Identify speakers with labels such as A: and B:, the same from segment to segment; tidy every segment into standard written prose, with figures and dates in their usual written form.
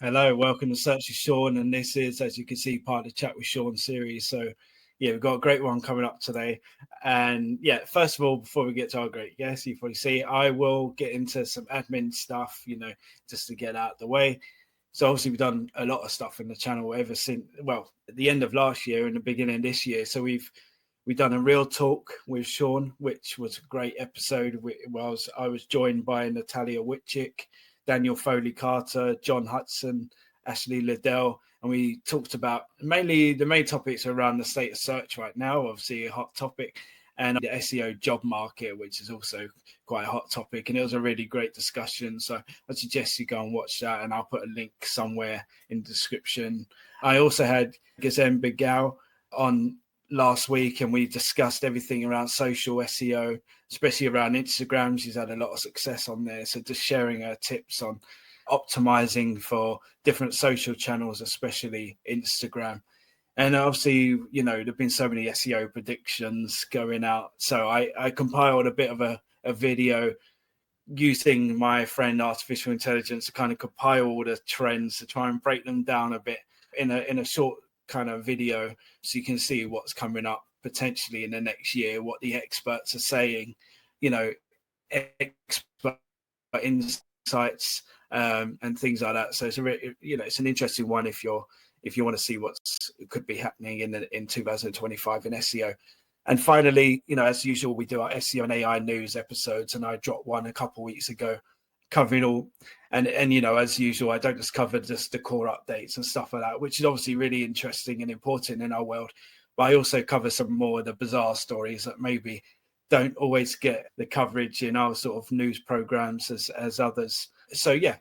A: Hello, welcome to Search with Sean, and this is, as you can see, part of the Chat with Sean series. So, yeah, we've got a great one coming up today. And yeah, first of all, before we get to our great guest, you probably see, I will get into some admin stuff, just to get out of the way. So obviously we've done a lot of stuff in the channel ever since, well, at the end of last year and the beginning of this year. So we've done a real talk with Sean, which was a great episode. I was joined by Natalia Witchick, Daniel Foley-Carter, John Hudson, Ashley Liddell, and we talked about mainly the main topics around the state of search right now, obviously a hot topic, and the SEO job market, which is also quite a hot topic. And it was a really great discussion. So I suggest you go and watch that, and I'll put a link somewhere in the description. I also had Gazem Bigal on last week, and we discussed everything around social SEO, especially around Instagram. She's had a lot of success on there. So just sharing her tips on optimizing for different social channels, especially Instagram. And obviously, there've been so many SEO predictions going out. So I compiled a bit of a video using my friend artificial intelligence to kind of compile all the trends to try and break them down a bit in a short kind of video, so you can see what's coming up potentially in the next year, what the experts are saying, expert insights and things like that. So it's an interesting one if you want to see what's could be happening in 2025 in SEO. And finally, as usual, we do our SEO and AI news episodes, and I dropped one a couple of weeks ago covering all, and as usual, I don't just cover just the core updates and stuff like that, which is obviously really interesting and important in our world, but I also cover some more of the bizarre stories that maybe don't always get the coverage in our sort of news programs as others. So yeah,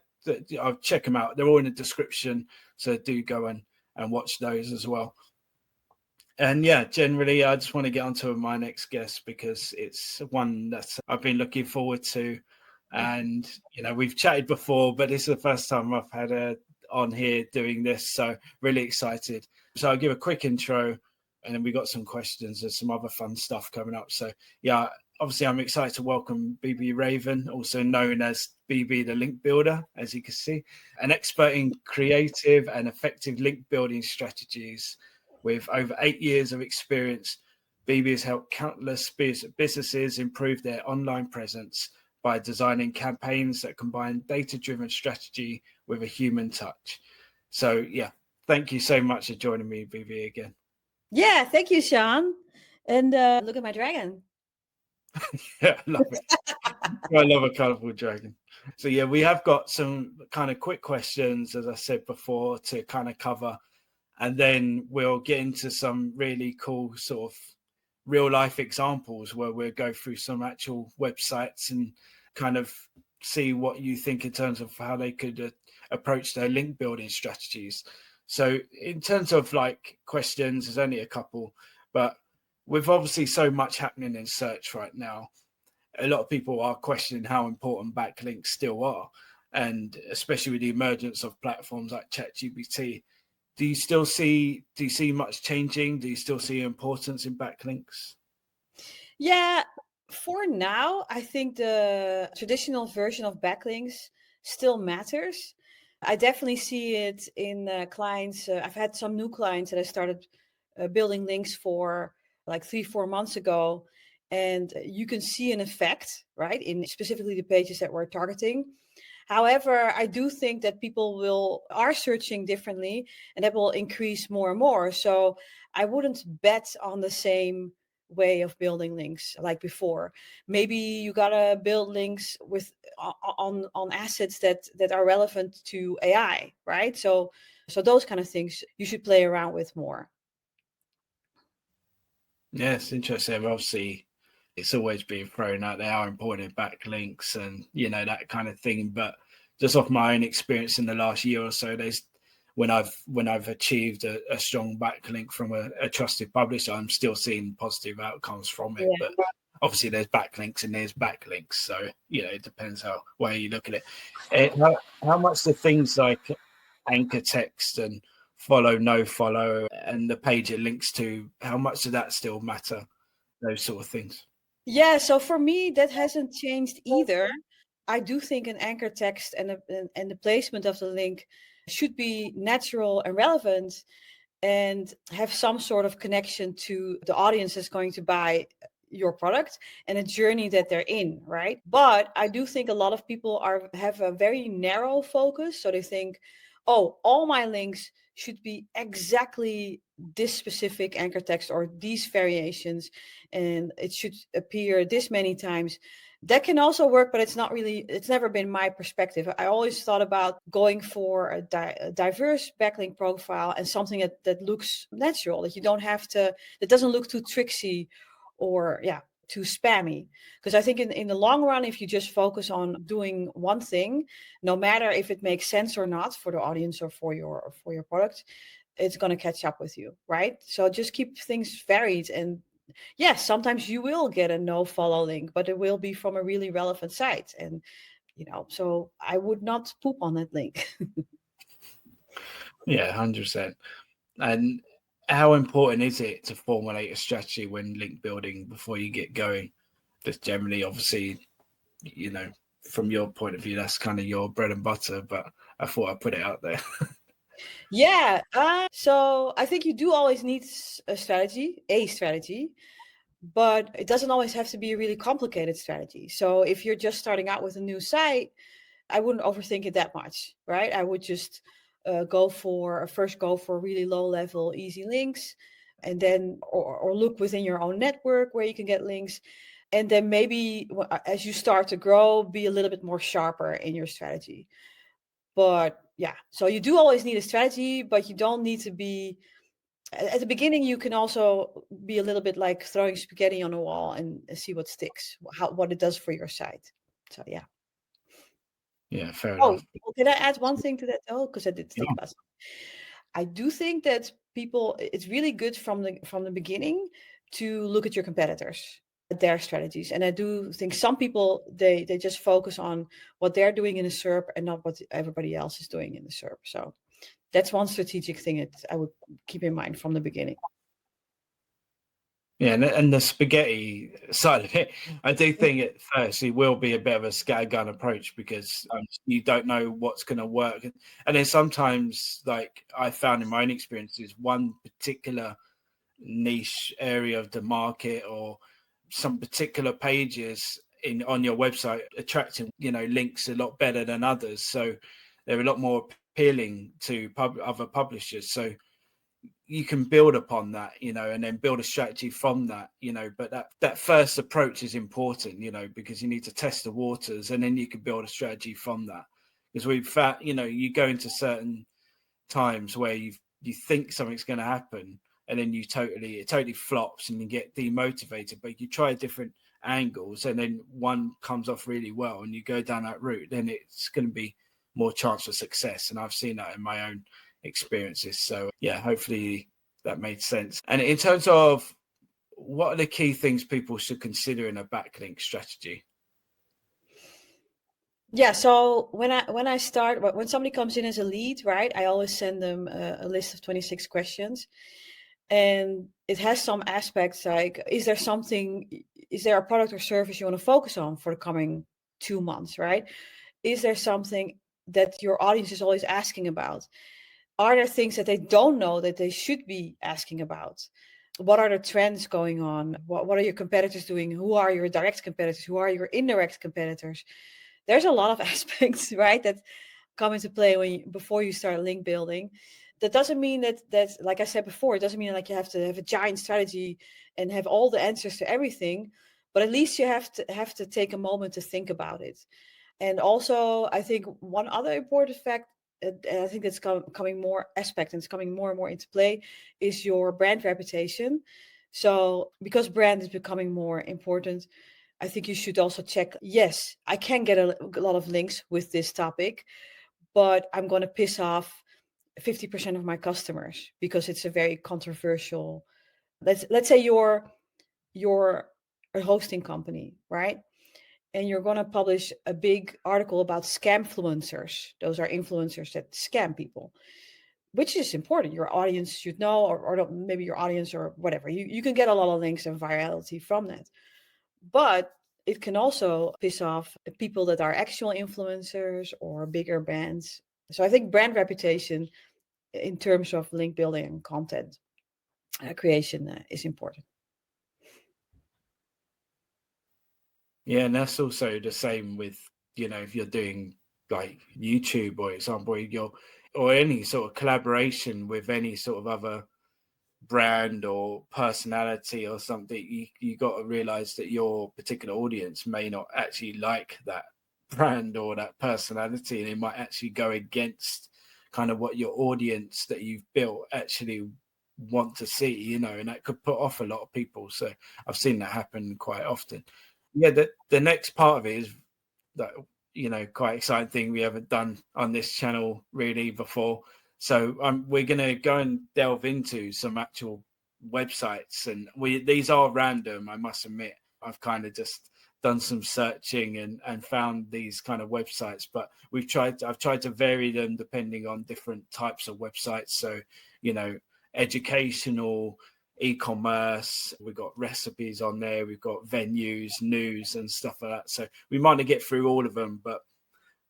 A: I'll check them out. They're all in the description, so do go and watch those as well. And yeah, generally, I just want to get onto my next guest because it's one that I've been looking forward to. And, we've chatted before, but this is the first time I've had her on here doing this. So really excited. So I'll give a quick intro, and then we got some questions and some other fun stuff coming up. So yeah, obviously I'm excited to welcome Bibi Raven, also known as Bibi The Link Builder, as you can see, an expert in creative and effective link building strategies. With over 8 years of experience, Bibi has helped countless businesses improve their online presence by designing campaigns that combine data-driven strategy with a human touch. So yeah, thank you so much for joining me, Bibi, again.
B: Yeah, thank you, Sean. And look at my dragon.
A: Yeah, I love it. I love a colorful dragon. So yeah, we have got some kind of quick questions, as I said before, to kind of cover. And then we'll get into some really cool sort of real life examples where we'll go through some actual websites and kind of see what you think in terms of how they could approach their link building strategies. So in terms of like questions, there's only a couple, but with obviously so much happening in search right now, a lot of people are questioning how important backlinks still are. And especially with the emergence of platforms like ChatGPT, do you see much changing? Do you still see importance in backlinks?
B: Yeah, for now, I think the traditional version of backlinks still matters. I definitely see it in clients. I've had some new clients that I started building links for like 3-4 months ago. And you can see an effect, right, in specifically the pages that we're targeting. However, I do think that people are searching differently, and that will increase more and more. So I wouldn't bet on the same way of building links like before. Maybe you gotta build links with on assets that are relevant to AI, right? So those kind of things you should play around with more.
A: Yes, interesting. Obviously, it's always been thrown out there how important backlinks and that kind of thing. But just off my own experience in the last year or so, when I've achieved a strong backlink from a trusted publisher, I'm still seeing positive outcomes from it. Yeah. But obviously, there's backlinks and there's backlinks, so it depends how way you look at it. How much the things like anchor text and follow, no follow, and the page it links to, how much does that still matter? Those sort of things.
B: Yeah, so for me, that hasn't changed either. I do think an anchor text and the placement of the link should be natural and relevant and have some sort of connection to the audience that's going to buy your product and a journey that they're in, right? But I do think a lot of people have a very narrow focus. So they think, oh, all my links should be exactly this specific anchor text or these variations, and it should appear this many times. That can also work, but it's never been my perspective. I always thought about going for a diverse backlink profile and something that looks natural, that you don't have to, that doesn't look too tricksy or too spammy. Because I think in the long run, if you just focus on doing one thing, no matter if it makes sense or not for the audience or for your product, it's going to catch up with you, right? So just keep things varied. And yes, sometimes you will get a no follow link, but it will be from a really relevant site. And, so I would not poop on that link.
A: Yeah, 100%. And how important is it to formulate a strategy when link building before you get going? Just generally, obviously, from your point of view, that's kind of your bread and butter, but I thought I'd put it out there.
B: Yeah. So I think you do always need a strategy, but it doesn't always have to be a really complicated strategy. So if you're just starting out with a new site, I wouldn't overthink it that much, right? I would just go for really low level, easy links, and then or look within your own network where you can get links. And then maybe as you start to grow, be a little bit more sharper in your strategy. But yeah, so you do always need a strategy, but you don't need to be at the beginning. You can also be a little bit like throwing spaghetti on a wall and see what sticks, what it does for your site. So yeah.
A: Yeah, fair
B: Oh,
A: enough.
B: well, can I add one thing to that? Oh, because I did think
A: Yeah.
B: about something. I do think that it's really good from the beginning to look at your competitors, at their strategies. And I do think some people they just focus on what they're doing in the SERP and not what everybody else is doing in the SERP. So that's one strategic thing that I would keep in mind from the beginning.
A: Yeah, and the spaghetti side of it, I do think at first it will be a bit of a scattergun approach because you don't know what's going to work. And then sometimes, like I found in my own experiences, one particular niche area of the market or some particular pages on your website attracting, links a lot better than others. So they're a lot more appealing to other publishers. So you can build upon that, and then build a strategy from that, but that first approach is important, because you need to test the waters and then you can build a strategy from that. Because we've found, you go into certain times where you think something's going to happen and then it totally flops and you get demotivated, but you try different angles and then one comes off really well and you go down that route, then it's going to be more chance for success. And I've seen that in my own experiences. So yeah, hopefully that made sense. And in terms of what are the key things people should consider in a backlink strategy?
B: Yeah, so when somebody comes in as a lead, right, I always send them a list of 26 questions, and it has some aspects like, is there a product or service you want to focus on for the coming 2 months, right? Is there something that your audience is always asking about? Are there things that they don't know that they should be asking about? What are the trends going on? What are your competitors doing? Who are your direct competitors? Who are your indirect competitors? There's a lot of aspects, right, that come into play before you start link building. That doesn't mean that, like I said before, it doesn't mean like you have to have a giant strategy and have all the answers to everything, but at least you have to take a moment to think about it. And also, I think one other important fact, and I think that's coming more aspect and it's coming more and more into play, is your brand reputation. So because brand is becoming more important, I think you should also check, yes, I can get a lot of links with this topic, but I'm going to piss off 50% of my customers because it's a very controversial. Let's say you're a hosting company, right? And you're going to publish a big article about scamfluencers. Those are influencers that scam people, which is important. Your audience should know, or maybe your audience or whatever. You can get a lot of links and virality from that. But it can also piss off the people that are actual influencers or bigger brands. So I think brand reputation in terms of link building and content creation is important.
A: Yeah, and that's also the same with, if you're doing like YouTube, or example, or any sort of collaboration with any sort of other brand or personality or something, you got to realize that your particular audience may not actually like that brand or that personality, and it might actually go against kind of what your audience that you've built actually want to see, and that could put off a lot of people. So I've seen that happen quite often. Yeah, the next part of it is that, quite exciting thing we haven't done on this channel really before. So we're going to go and delve into some actual websites, and these are random, I must admit. I've kind of just done some searching and found these kind of websites, but I've tried to vary them depending on different types of websites. So, educational, e-commerce, we've got recipes on there, we've got venues, news and stuff like that. So we might not get through all of them, but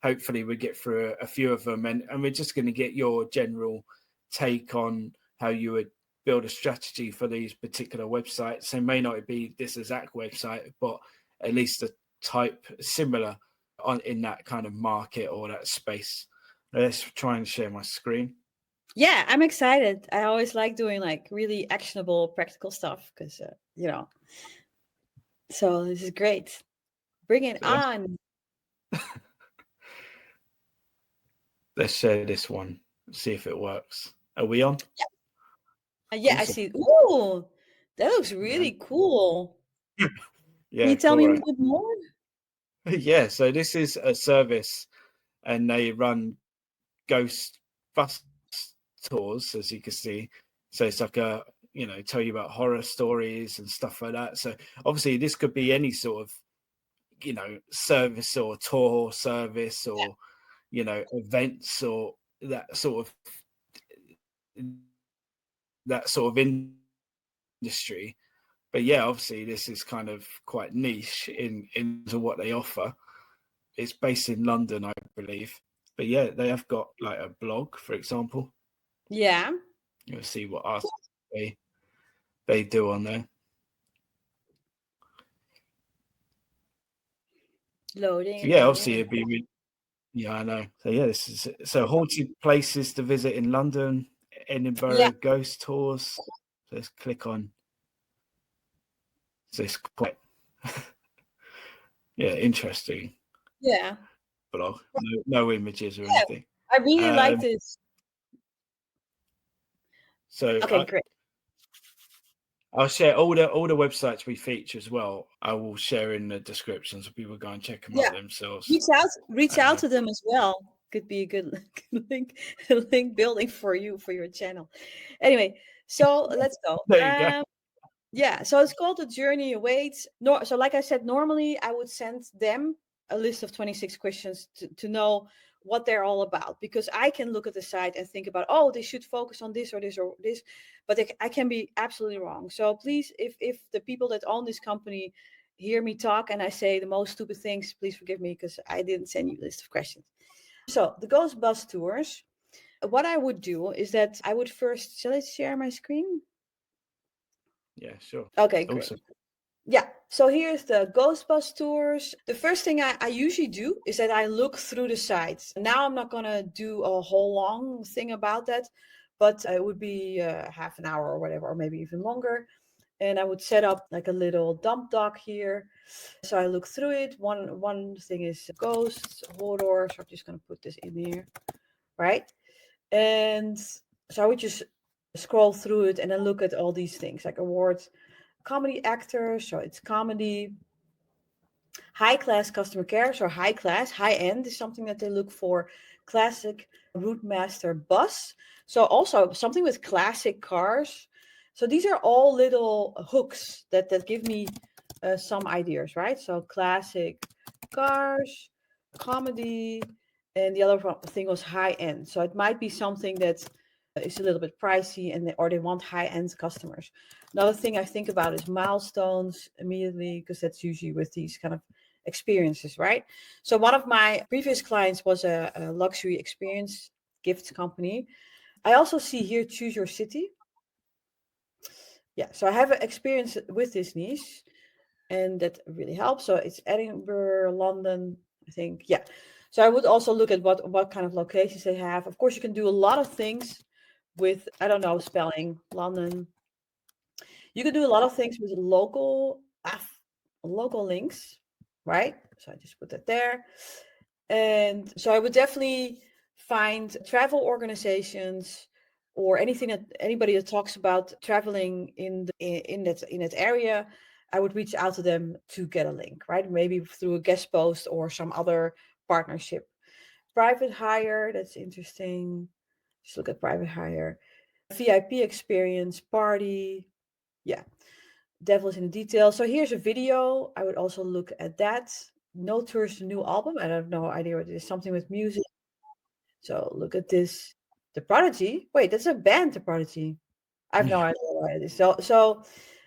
A: hopefully we get through a few of them, and we're just going to get your general take on how you would build a strategy for these particular websites. It may not be this exact website, but at least a type similar in that kind of market or that space. Let's try and share my screen.
B: Yeah, I'm excited. I always like doing like really actionable, practical stuff because, so this is great. Bring it on.
A: Let's share this one, see if it works. Are we on?
B: Yeah, awesome. I see. Ooh, that looks really cool.
A: Yeah,
B: can you tell
A: cool,
B: me a bit more?
A: Yeah, so this is a service, and they run ghost bus tours, as you can see. So it's like tell you about horror stories and stuff like that. So obviously this could be any sort of, service or tour service or, events or that sort of industry. But yeah, obviously this is kind of quite niche into what they offer. It's based in London, I believe. But yeah, they have got like a blog, for example.
B: Yeah.
A: You'll see what articles they do on there.
B: Loading.
A: So yeah, obviously it'd be. Yeah, I know. So yeah, this is so haunted places to visit in London, Edinburgh, ghost tours. So let's click on. So it's quite, interesting.
B: Yeah.
A: Blog. No images or anything.
B: I really like this.
A: So
B: okay, great.
A: I'll share all the websites we feature as well. I will share in the description so people go and check them out themselves.
B: Reach out to them as well. Could be a good link building for you for your channel. Anyway, so let's go.
A: There you go.
B: Yeah, so it's called The Journey Awaits. So like I said, normally I would send them a list of 26 questions to know what they're all about, because I can look at the site and think about, oh, they should focus on this or this or this, but I can be absolutely wrong. So please, if the people that own this company hear me talk and I say the most stupid things, please forgive me, because I didn't send you a list of questions. So the Ghost Bus Tours, what I would do is that I would first, shall I share my screen?
A: Yeah, sure.
B: Okay, great. Awesome. Yeah, so here's the Ghost Bus Tours. The first thing I usually do is that I look through the sites. Now I'm not going to do a whole long thing about that, but it would be half an hour or whatever, or maybe even longer. And I would set up like a little dump dock here. So I look through it. One thing is ghosts, horror. So I'm just going to put this in here, right? And so I would just scroll through it and then look at all these things like awards. Comedy actor, so it's comedy. High class customer care, so high class, high end is something that they look for. Classic route master bus, so also something with classic cars. So these are all little hooks that give me some ideas, right? So classic cars, comedy, and the other thing was high end. So it might be something that is a little bit pricey, or they want high-end customers. Another thing I think about is milestones immediately, because that's usually with these kind of experiences, right? So one of my previous clients was a luxury experience gift company. I also see here, choose your city. Yeah, so I have an experience with this niche, and that really helps. So it's Edinburgh, London, I think. Yeah. So I would also look at what kind of locations they have. Of course, you can do a lot of things with, I don't know, spelling London. You can do a lot of things with local links, right? So I just put that there. And so I would definitely find travel organizations or anybody that talks about traveling in that area. I would reach out to them to get a link, right? Maybe through a guest post or some other partnership. Private hire, that's interesting. Just look at private hire. VIP experience, party. Yeah, devil is in the details. So here's a video. I would also look at that. No Tour's new album. I have no idea what it is. Something with music. So look at this. The Prodigy. Wait, that's a band, The Prodigy. I have no idea what it is. So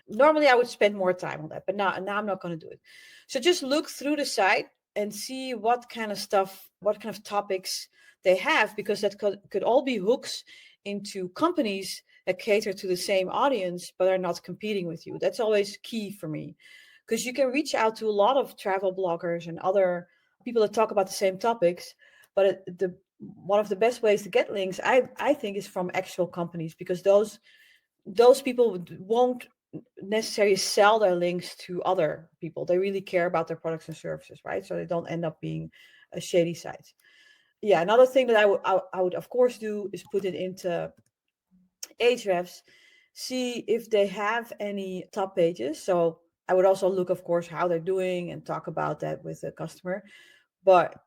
B: normally I would spend more time on that, but now I'm not going to do it. So just look through the site and see what kind of stuff, what kind of topics they have, because that could all be hooks into companies that cater to the same audience but are not competing with you. That's always key for me, because you can reach out to a lot of travel bloggers and other people that talk about the same topics, but one of the best ways to get links, I think, is from actual companies, because those people won't necessarily sell their links to other people. They really care about their products and services, right? So they don't end up being a shady site. Yeah, another thing that I would of course do is put it into Ahrefs, see if they have any top pages. So I would also look, of course, how they're doing and talk about that with the customer. But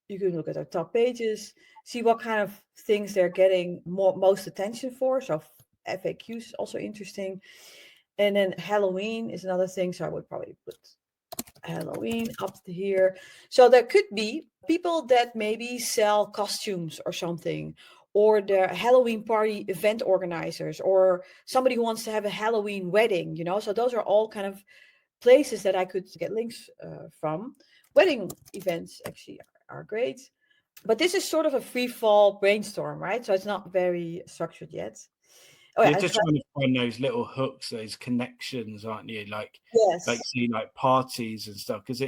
B: you can look at their top pages, see what kind of things they're getting most attention for. So FAQs is also interesting. And then Halloween is another thing. So I would probably put Halloween up to here. So there could be people that maybe sell costumes or something, or the Halloween party event organizers, or somebody who wants to have a Halloween wedding, So those are all kind of places that I could get links from. Wedding events actually are great. But this is sort of a free fall brainstorm, right? So it's not very structured yet. Oh,
A: You're
B: yeah,
A: just trying to find those little hooks, those connections, aren't you? Like
B: yes.
A: see, like parties and stuff. Because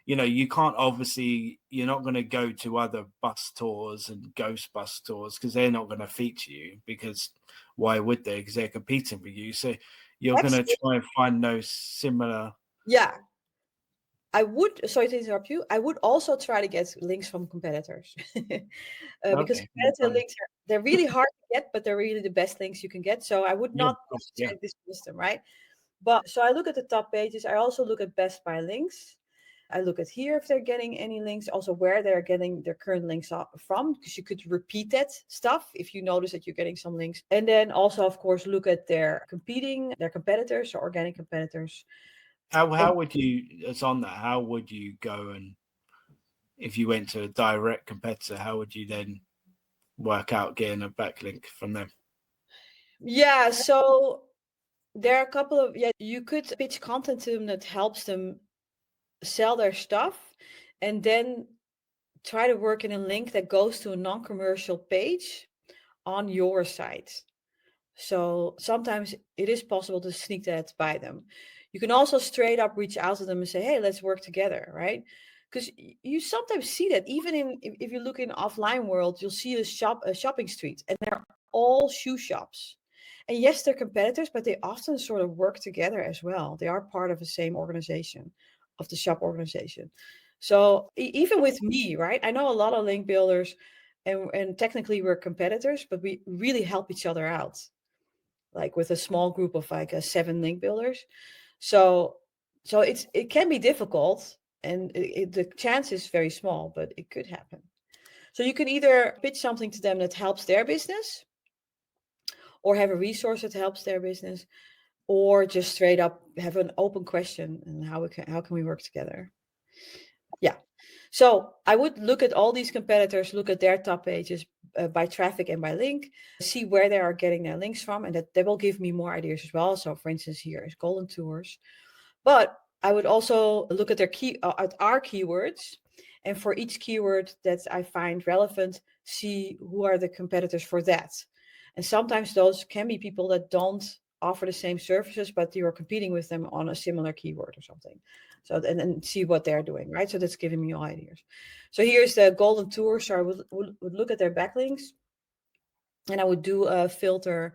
A: you can't, obviously, you're not going to go to other bus tours and ghost bus tours because they're not going to feature you, because why would they? Because they're competing for you. So you're going to try and find those similar.
B: Yeah. I would, sorry to interrupt you, I would also try to get links from competitors. Because competitor links, they're really hard to get, but they're really the best links you can get. So I would not dismiss them, right? But so I look at the top pages. I also look at best by links. I look at here if they're getting any links, also where they're getting their current links from, because you could repeat that stuff if you notice that you're getting some links. And then also, of course, look at their competitors, or organic competitors.
A: How would you, it's on that, how would you go, and if you went to a direct competitor, how would you then work out getting a backlink from them?
B: Yeah, so there are a couple of, you could pitch content to them that helps them sell their stuff, and then try to work in a link that goes to a non-commercial page on your site. So sometimes it is possible to sneak that by them. You can also straight up reach out to them and say, hey, let's work together, right? Because you sometimes see that even if you look in offline world, you'll see a shopping street, and they're all shoe shops. And yes, they're competitors, but they often sort of work together as well. They are part of the same organization, of the shop organization. So even with me, right? I know a lot of link builders, and technically we're competitors, but we really help each other out, like with a small group of like 7 link builders. So it can be difficult, and the chance is very small, but it could happen. So you can either pitch something to them that helps their business, or have a resource that helps their business, or just straight up have an open question, and how can we work together? Yeah. So I would look at all these competitors, look at their top pages by traffic and by link, see where they are getting their links from, and that will give me more ideas as well. So for instance, here is Golden Tours. But I would also look at at our keywords, and for each keyword that I find relevant, see who are the competitors for that. And sometimes those can be people that don't offer the same services, but you are competing with them on a similar keyword or something. So and see what they're doing, right? So that's giving me ideas. So here's the golden tour. So I would look at their backlinks, and I would do a filter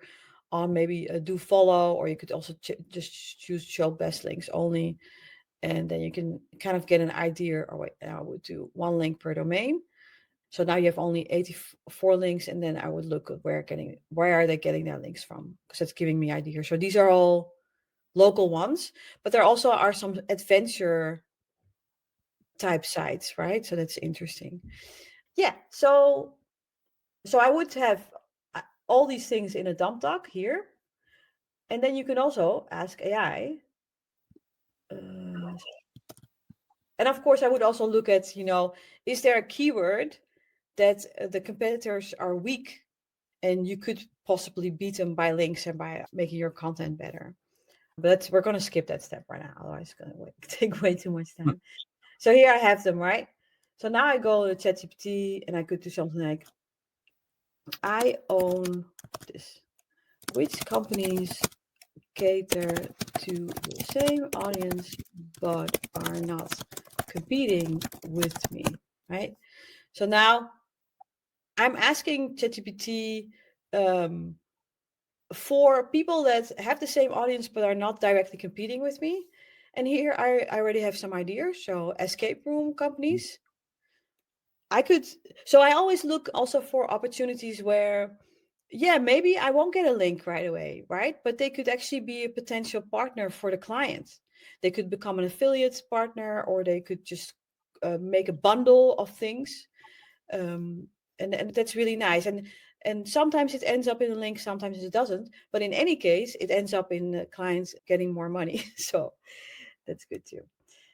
B: on maybe do follow, or you could also just choose show best links only. And then you can kind of get an idea. Or wait, I would do 1 link per domain. So now you have only 84 links, and then I would look at where are they getting their links from, because that's giving me ideas. So these are all local ones, but there also are some adventure type sites, right? So that's interesting. Yeah. So I would have all these things in a dump doc here, and then you can also ask AI. And of course, I would also look at, is there a keyword that the competitors are weak, and you could possibly beat them by links and by making your content better. But we're going to skip that step right now. Otherwise, it's going to take way too much time. So here I have them, right? So now I go to ChatGPT, and I could do something like, I own this. Which companies cater to the same audience but are not competing with me, right? So now I'm asking ChatGPT for people that have the same audience but are not directly competing with me. And here I already have some ideas. So escape room companies. So I always look also for opportunities where, yeah, maybe I won't get a link right away, right? But they could actually be a potential partner for the client. They could become an affiliate partner, or they could just make a bundle of things. And that's really nice. And sometimes it ends up in a link, sometimes it doesn't. But in any case, it ends up in the clients getting more money. So that's good too.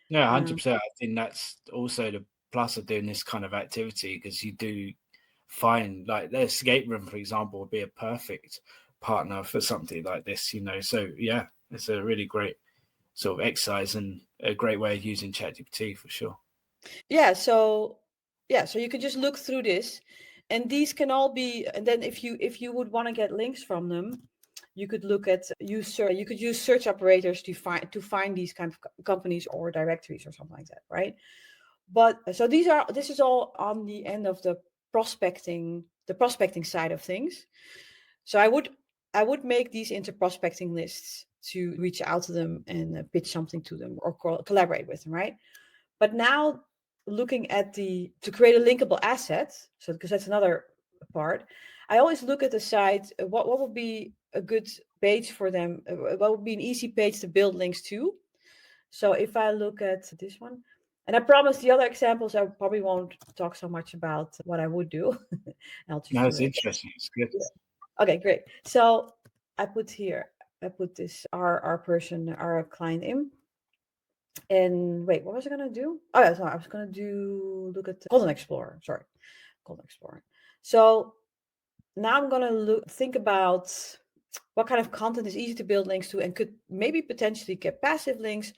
A: Yeah, 100%. I think that's also the plus of doing this kind of activity, because you do find, like, the escape room, for example, would be a perfect partner for something like this, So yeah, it's a really great sort of exercise and a great way of using ChatGPT for sure.
B: Yeah, so you could just look through this, and these can all be. And then if you would want to get links from them, you could look at you could use search operators to find these kind of companies or directories or something like that, right? But so this is all on the end of the prospecting side of things. So I would make these into prospecting lists to reach out to them and pitch something to them, or collaborate with them, right? But now looking at to create a linkable asset, so because that's another part, I always look at the site, what would be a good page for them, what would be an easy page to build links to. So if I look at this one, and I promise the other examples, I probably won't talk so much about what I would do. I'll just
A: No,
B: do
A: it's
B: it.
A: interesting. It's good.
B: Okay, great. So I put this our client in. And wait, what was I gonna do? Oh yeah, sorry, I was gonna look at the Content Explorer. Sorry, Content Explorer. So now I'm gonna think about what kind of content is easy to build links to, and could maybe potentially get passive links,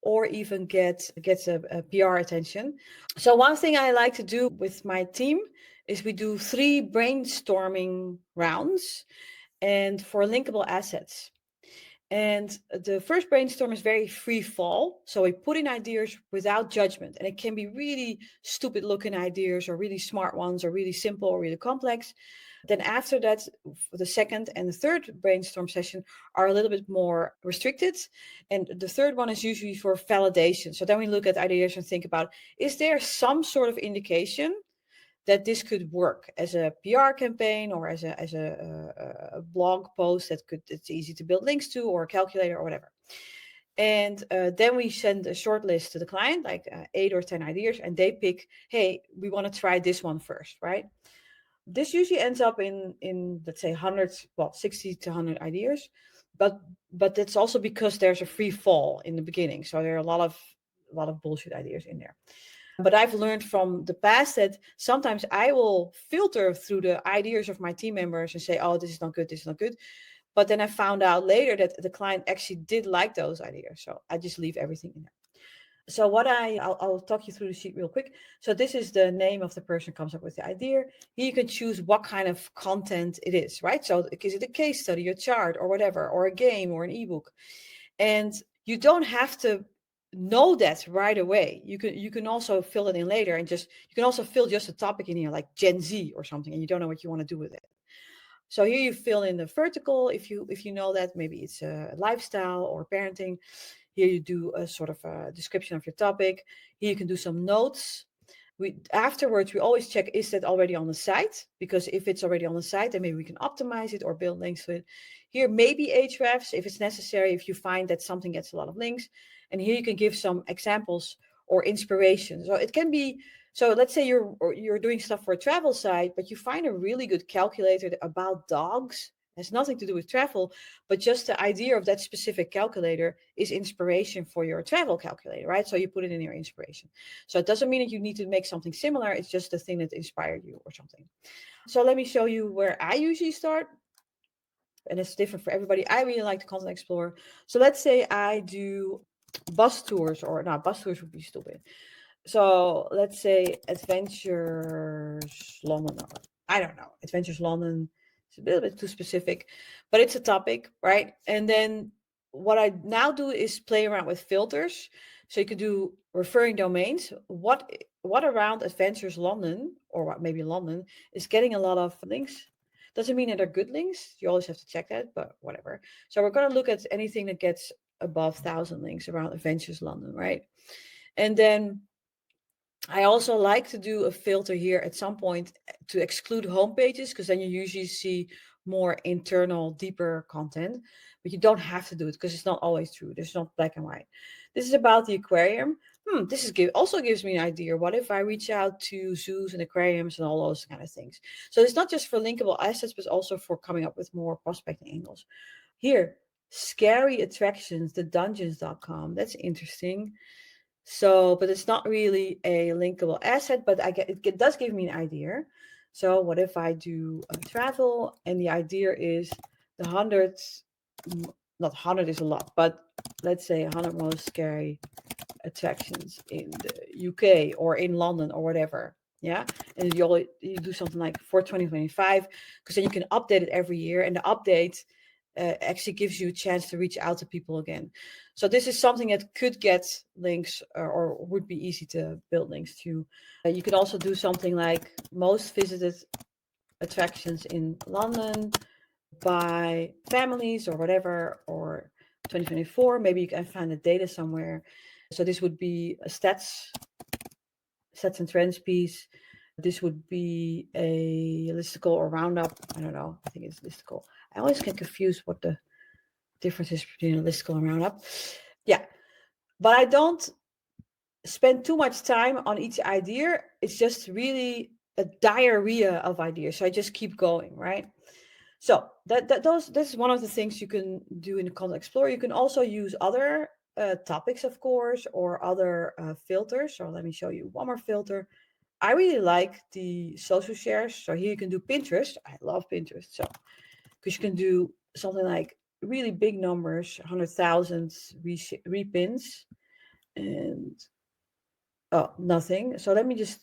B: or even get a PR attention. So one thing I like to do with my team is we do 3 brainstorming rounds, and for linkable assets. And the first brainstorm is very free fall. So we put in ideas without judgment. And it can be really stupid looking ideas, or really smart ones, or really simple, or really complex. Then after that, the second and the third brainstorm session are a little bit more restricted. And the third one is usually for validation. So then we look at ideas and think about, is there some sort of indication that this could work as a PR campaign, or as a blog post it's easy to build links to, or a calculator, or whatever. And then we send a short list to the client, like 8 or 10 ideas, and they pick, hey, we want to try this one first, right? This usually ends up in let's say 60 to 100 ideas, but it's also because there's a free fall in the beginning, so there are a lot of bullshit ideas in there. But I've learned from the past that sometimes I will filter through the ideas of my team members and say, oh, this is not good, this is not good. But then I found out later that the client actually did like those ideas. So I just leave everything in there. So what I'll talk you through the sheet real quick. So this is the name of the person who comes up with the idea. Here you can choose what kind of content it is, right? So is it a case study, a chart, or whatever, or a game, or an ebook? And you don't have to know that right away. You can also fill it in later, and you can also fill just a topic in here like Gen Z or something, and you don't know what you want to do with it. So here you fill in the vertical if you know that maybe it's a lifestyle or parenting. Here you do a sort of a description of your topic. Here you can do some notes. Afterwards we always check, is that already on the site? Because if it's already on the site, then maybe we can optimize it or build links to it. Here maybe Ahrefs if it's necessary, if you find that something gets a lot of links. And here you can give some examples or inspiration. So it can be, so let's say you're doing stuff for a travel site, but you find a really good calculator about dogs. It has nothing to do with travel, but just the idea of that specific calculator is inspiration for your travel calculator, right? So you put it in your inspiration. So it doesn't mean that you need to make something similar. It's just the thing that inspired you or something. So let me show you where I usually start. And it's different for everybody. I really like the Content Explorer. So let's say I do bus tours, or no, bus tours would be stupid. So let's say Adventures London. Or, I don't know. Adventures London. It's a little bit too specific, but it's a topic, right? And then what I now do is play around with filters. So you could do referring domains. What around Adventures London, or what maybe London, is getting a lot of links? Doesn't mean that they're good links. You always have to check that, but whatever. So we're going to look at anything that gets above 1,000 links around Adventures London, right? And then I also like to do a filter here at some point to exclude homepages, because then you usually see more internal, deeper content, but you don't have to do it because it's not always true. There's not black and white. This is about the aquarium. This also gives me an idea. What if I reach out to zoos and aquariums and all those kind of things? So it's not just for linkable assets, but also for coming up with more prospecting angles. Here, scary attractions, the dungeons.com. That's interesting. So, but it's not really a linkable asset, but it does give me an idea. So what if I do travel, and the idea is the 100, not 100 is a lot, but let's say 100 most scary attractions in the UK or in London or whatever. Yeah. And you do something like for 2025, because then you can update it every year, and the update actually gives you a chance to reach out to people again. So this is something that could get links, or would be easy to build links to. You can also do something like most visited attractions in London by families or whatever, or 2024. Maybe you can find the data somewhere. So this would be a stats and trends piece. This would be a listicle or roundup. I don't know. I think it's listicle. I always get confused what the difference is between a listicle and roundup. Yeah, but I don't spend too much time on each idea. It's just really a diarrhea of ideas. So I just keep going, right? So this is one of the things you can do in the Content Explorer. You can also use other topics, of course, or other filters. So let me show you one more filter. I really like the social shares. So here you can do Pinterest. I love Pinterest. So because you can do something like really big numbers, 100,000 repins, and nothing. So let me just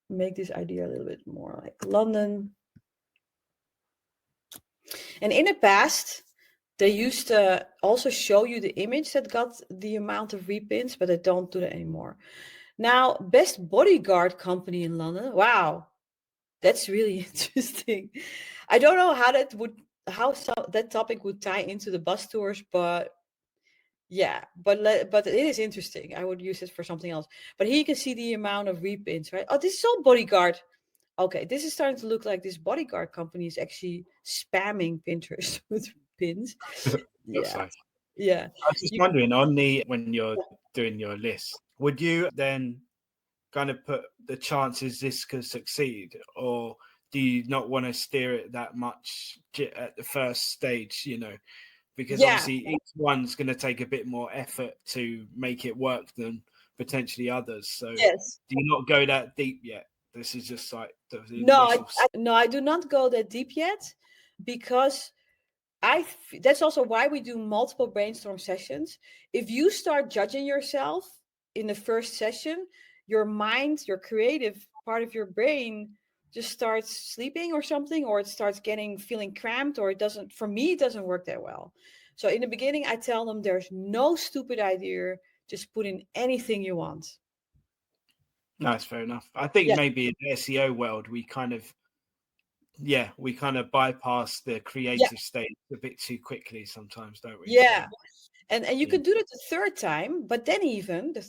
B: make this idea a little bit more like London. And in the past, they used to also show you the image that got the amount of repins, but they don't do that anymore. Now, best bodyguard company in London. Wow, that's really interesting. I don't know how that topic would tie into the bus tours, but yeah, but it is interesting. I would use it for something else. But here you can see the amount of repins, right? Oh, this is all bodyguard. Okay, this is starting to look like this bodyguard company is actually spamming Pinterest with pins.
A: That's
B: Yeah,
A: nice.
B: yeah.
A: I was just wondering, when you're doing your list, would you then kind of put the chances this could succeed, or do you not want to steer it that much at the first stage, because
B: Yeah.
A: obviously each one's going to take a bit more effort to make it work than potentially others. So
B: Yes.
A: do you not go that deep yet? This is just like the
B: No,
A: initial.
B: I do not go that deep yet, because That's also why we do multiple brainstorm sessions. If you start judging yourself in the first session, your mind, your creative part of your brain just starts sleeping or something, or it starts feeling cramped, or it doesn't, for me, it doesn't work that well. So in the beginning, I tell them there's no stupid idea. Just put in anything you want.
A: No, that's fair enough. I think
B: Yeah.
A: maybe in the SEO world, we kind of bypass the
B: Yeah.
A: creative stage a bit too quickly sometimes, don't we?
B: Yeah. And you
A: Yeah.
B: could do that the third time, but then even the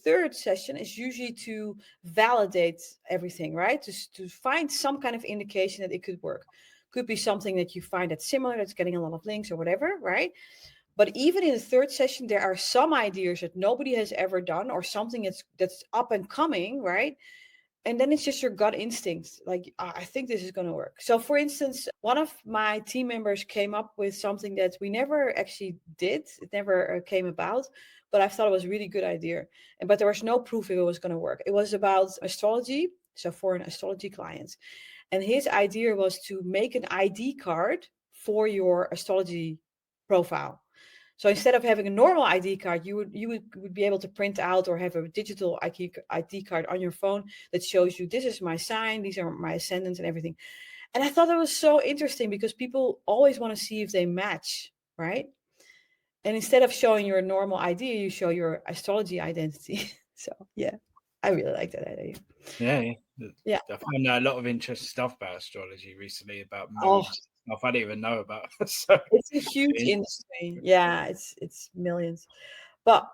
B: third session is usually to validate everything, right? To find some kind of indication that it could work. Could be something that you find that's similar, that's getting a lot of links or whatever, right? But even in the third session, there are some ideas that nobody has ever done, or something that's up and coming, right? And then it's just your gut instinct. Like, I think this is going to work. So for instance, one of my team members came up with something that we never actually did. It never came about, but I thought it was a really good idea. But there was no proof if it was going to work. It was about astrology. So for an astrology client. And his idea was to make an ID card for your astrology profile. So instead of having a normal ID card, you would be able to print out or have a digital ID card on your phone that shows you, this is my sign, these are my ascendants and everything. And I thought that was so interesting because people always want to see if they match, right? And instead of showing your normal ID, you show your astrology identity. So yeah, I really like that idea.
A: Yeah.
B: Yeah.
A: I found out a lot of interesting stuff about astrology recently, about
B: Oh,
A: moons, stuff I didn't even know about. So
B: it's a huge industry. Yeah, it's millions. But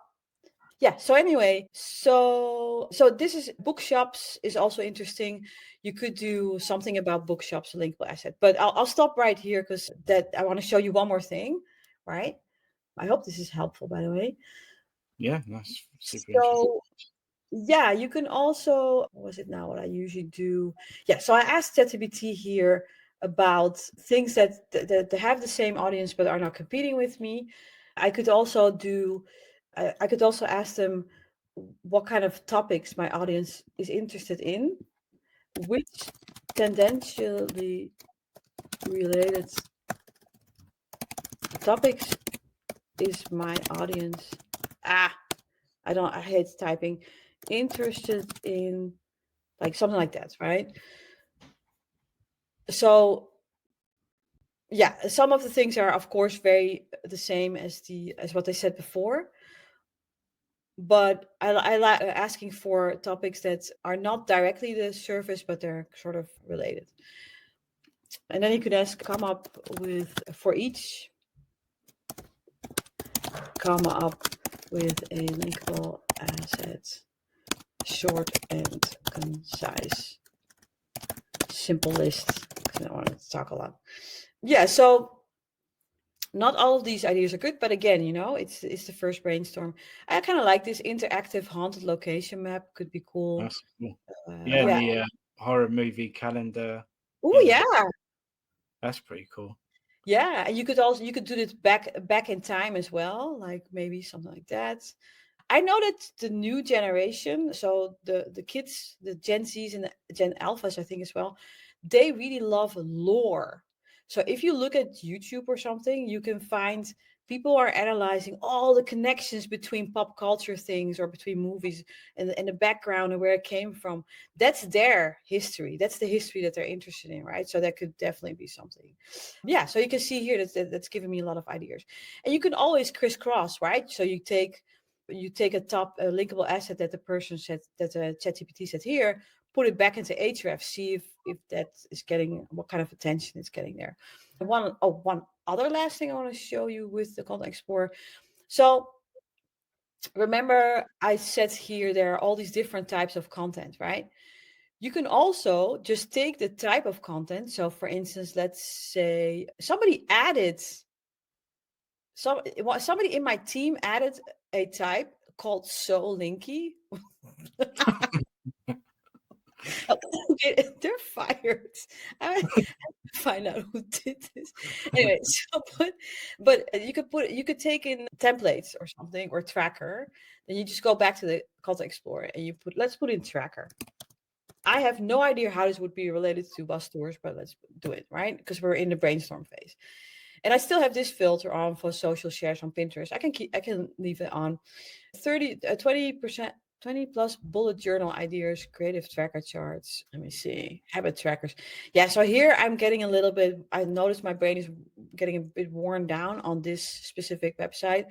B: yeah, so anyway, so this is bookshops is also interesting. You could do something about bookshops, a linkable asset. But I'll stop right here because that I want to show you one more thing, right? I hope this is helpful, by the way.
A: yeah, that's super interesting.
B: So yeah, you can also, what was it now what I usually do? Yeah, so I asked ChatGPT here about things that have the same audience but are not competing with me. I could also I could also ask them what kind of topics my audience is interested in, which tangentially related topics is my audience. I hate typing. Interested in, like something like that, right? So yeah, some of the things are of course very the same as what they said before, but I like asking for topics that are not directly the surface, but they're sort of related. And then you could come up with, for each, come up with a linkable asset, short and concise, simple list, because I don't want to talk a lot. Yeah, so not all of these ideas are good, but again, it's the first brainstorm. I kind of like this interactive haunted location map. Could be cool.
A: That's cool.
B: Yeah.
A: The horror movie calendar.
B: Oh yeah.
A: That's pretty cool.
B: Yeah, and you could do this back in time as well, like maybe something like that. I know that the new generation, so the kids, the Gen Zs and the Gen Alphas, I think as well, they really love lore. So if you look at YouTube or something, you can find people are analyzing all the connections between pop culture things or between movies and the background and where it came from. That's their history. That's the history that they're interested in, right? So that could definitely be something. Yeah, so you can see here that's giving me a lot of ideas. And you can always crisscross, right? So you take a top linkable asset that the person said, that ChatGPT said here, put it back into Ahrefs, see if that is getting, what kind of attention it's getting there. One other last thing I want to show you with the Content Explorer. So remember I said here there are all these different types of content, right? You can also just take the type of content. So for instance, let's say somebody in my team added a type called so linky. Okay, they're fired. I have to find out who did this. Anyway, but you could take in templates or something, or tracker. Then you just go back to the Content Explorer and let's put in tracker. I have no idea how this would be related to bus tours, but let's do it, right? Because we're in the brainstorm phase. And I still have this filter on for social shares on Pinterest. I can leave it on. 20%, 20 plus bullet journal ideas, creative tracker charts. Let me see. Habit trackers. Yeah, so here I'm getting a little bit, I noticed my brain is getting a bit worn down on this specific website,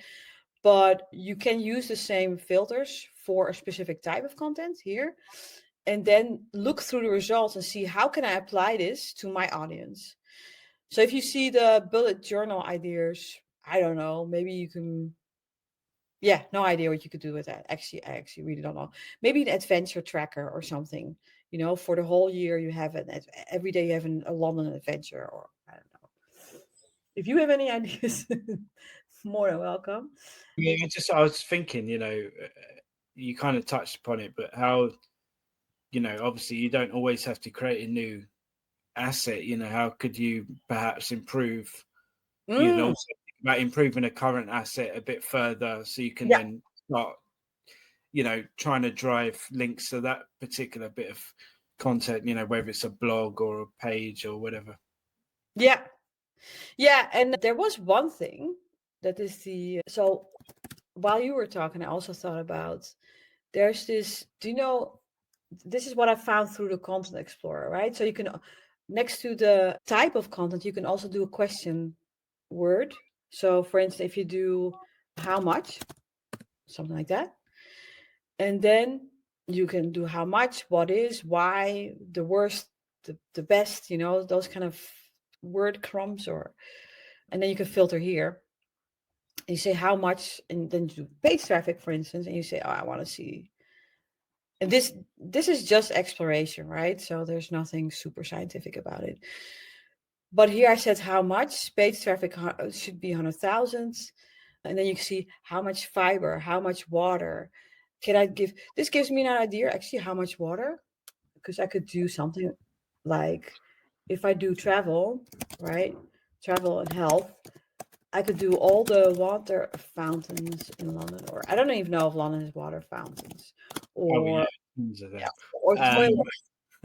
B: but you can use the same filters for a specific type of content here, and then look through the results and see how can I apply this to my audience. So if you see the bullet journal ideas, I don't know, maybe you can, yeah, no idea what you could do with that. Actually, I actually really don't know. Maybe an adventure tracker or something, for the whole year you have every day you have a London adventure, or I don't know. If you have any ideas, more than welcome.
A: Yeah, I was thinking, you kind of touched upon it, but how, obviously you don't always have to create a new asset. How could you perhaps improve? You can
B: Mm,
A: also think about improving a current asset a bit further, so you can
B: yeah,
A: then start, trying to drive links to that particular bit of content. Whether it's a blog or a page or whatever.
B: yeah, yeah. And there was one thing that is so while you were talking, I also thought about, there's this, this is what I found through the Content Explorer, right? So you can, next to the type of content, you can also do a question word. So for instance, if you do how much, something like that, and then you can do how much, what is, why, the worst, the best, those kind of word crumbs, and then you can filter here. And you say how much, and then you do page traffic, for instance, and you say, oh, I want to see. And this is just exploration, right? So there's nothing super scientific about it. But here I said how much page traffic should be 100,000. And then you can see how much fiber, how much water. This gives me an idea actually how much water, because I could do something like, if I do travel, right? Travel and health, I could do all the water fountains in London, or I don't even know if London has water fountains,
A: Oh yeah,
B: or
A: tons of
B: yeah,
A: them.
B: or
A: Um,
B: toilet,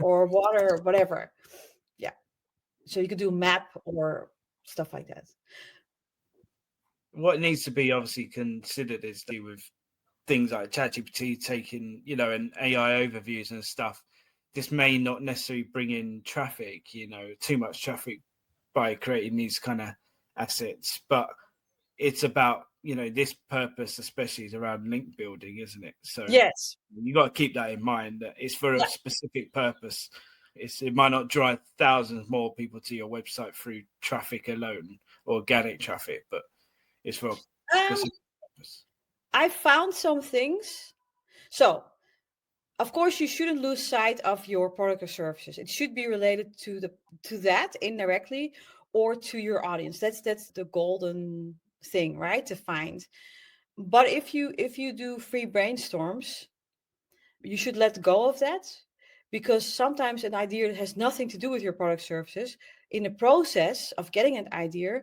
B: or water, whatever. Yeah. So you could do map or stuff like that.
A: what needs to be obviously considered is to do with things like ChatGPT taking, and AI overviews and stuff. This may not necessarily bring in traffic, too much traffic by creating these kind of assets, but it's about, this purpose especially is around link building, isn't it? So
B: Yes.
A: you got to keep that in mind, that it's for a
B: Yeah.
A: specific purpose. It might not drive thousands more people to your website through traffic alone, or organic traffic, but it's for a
B: Um,
A: specific purpose.
B: I found some things. So, of course, you shouldn't lose sight of your product or services. It should be related to that indirectly, or to your audience. That's the golden thing, right? To find. But if you do free brainstorms, you should let go of that, because sometimes an idea that has nothing to do with your product services, in the process of getting an idea,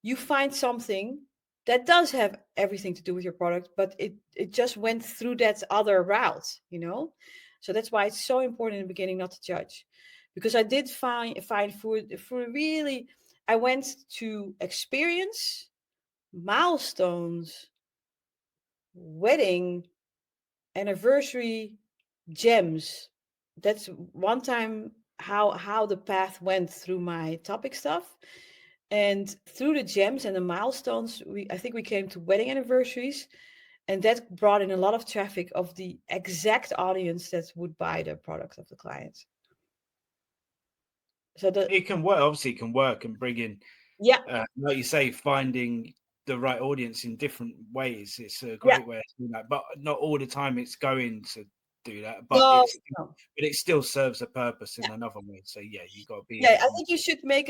B: you find something that does have everything to do with your product, but it just went through that other route. So that's why it's so important in the beginning not to judge, because I did find for really, I went to experience, milestones, wedding, anniversary, gems. That's one time how the path went through my topic stuff. And through the gems and the milestones, I think we came to wedding anniversaries, and that brought in a lot of traffic of the exact audience that would buy the product of the client. So
A: It can work, obviously it can work and bring in,
B: yeah,
A: like you say, finding the right audience in different ways. It's a
B: yeah,
A: great way of doing that, but not all the time it's going to do that, but
B: no, no.
A: it still serves a purpose in another way. So yeah, you got to be
B: Yeah, I think you should make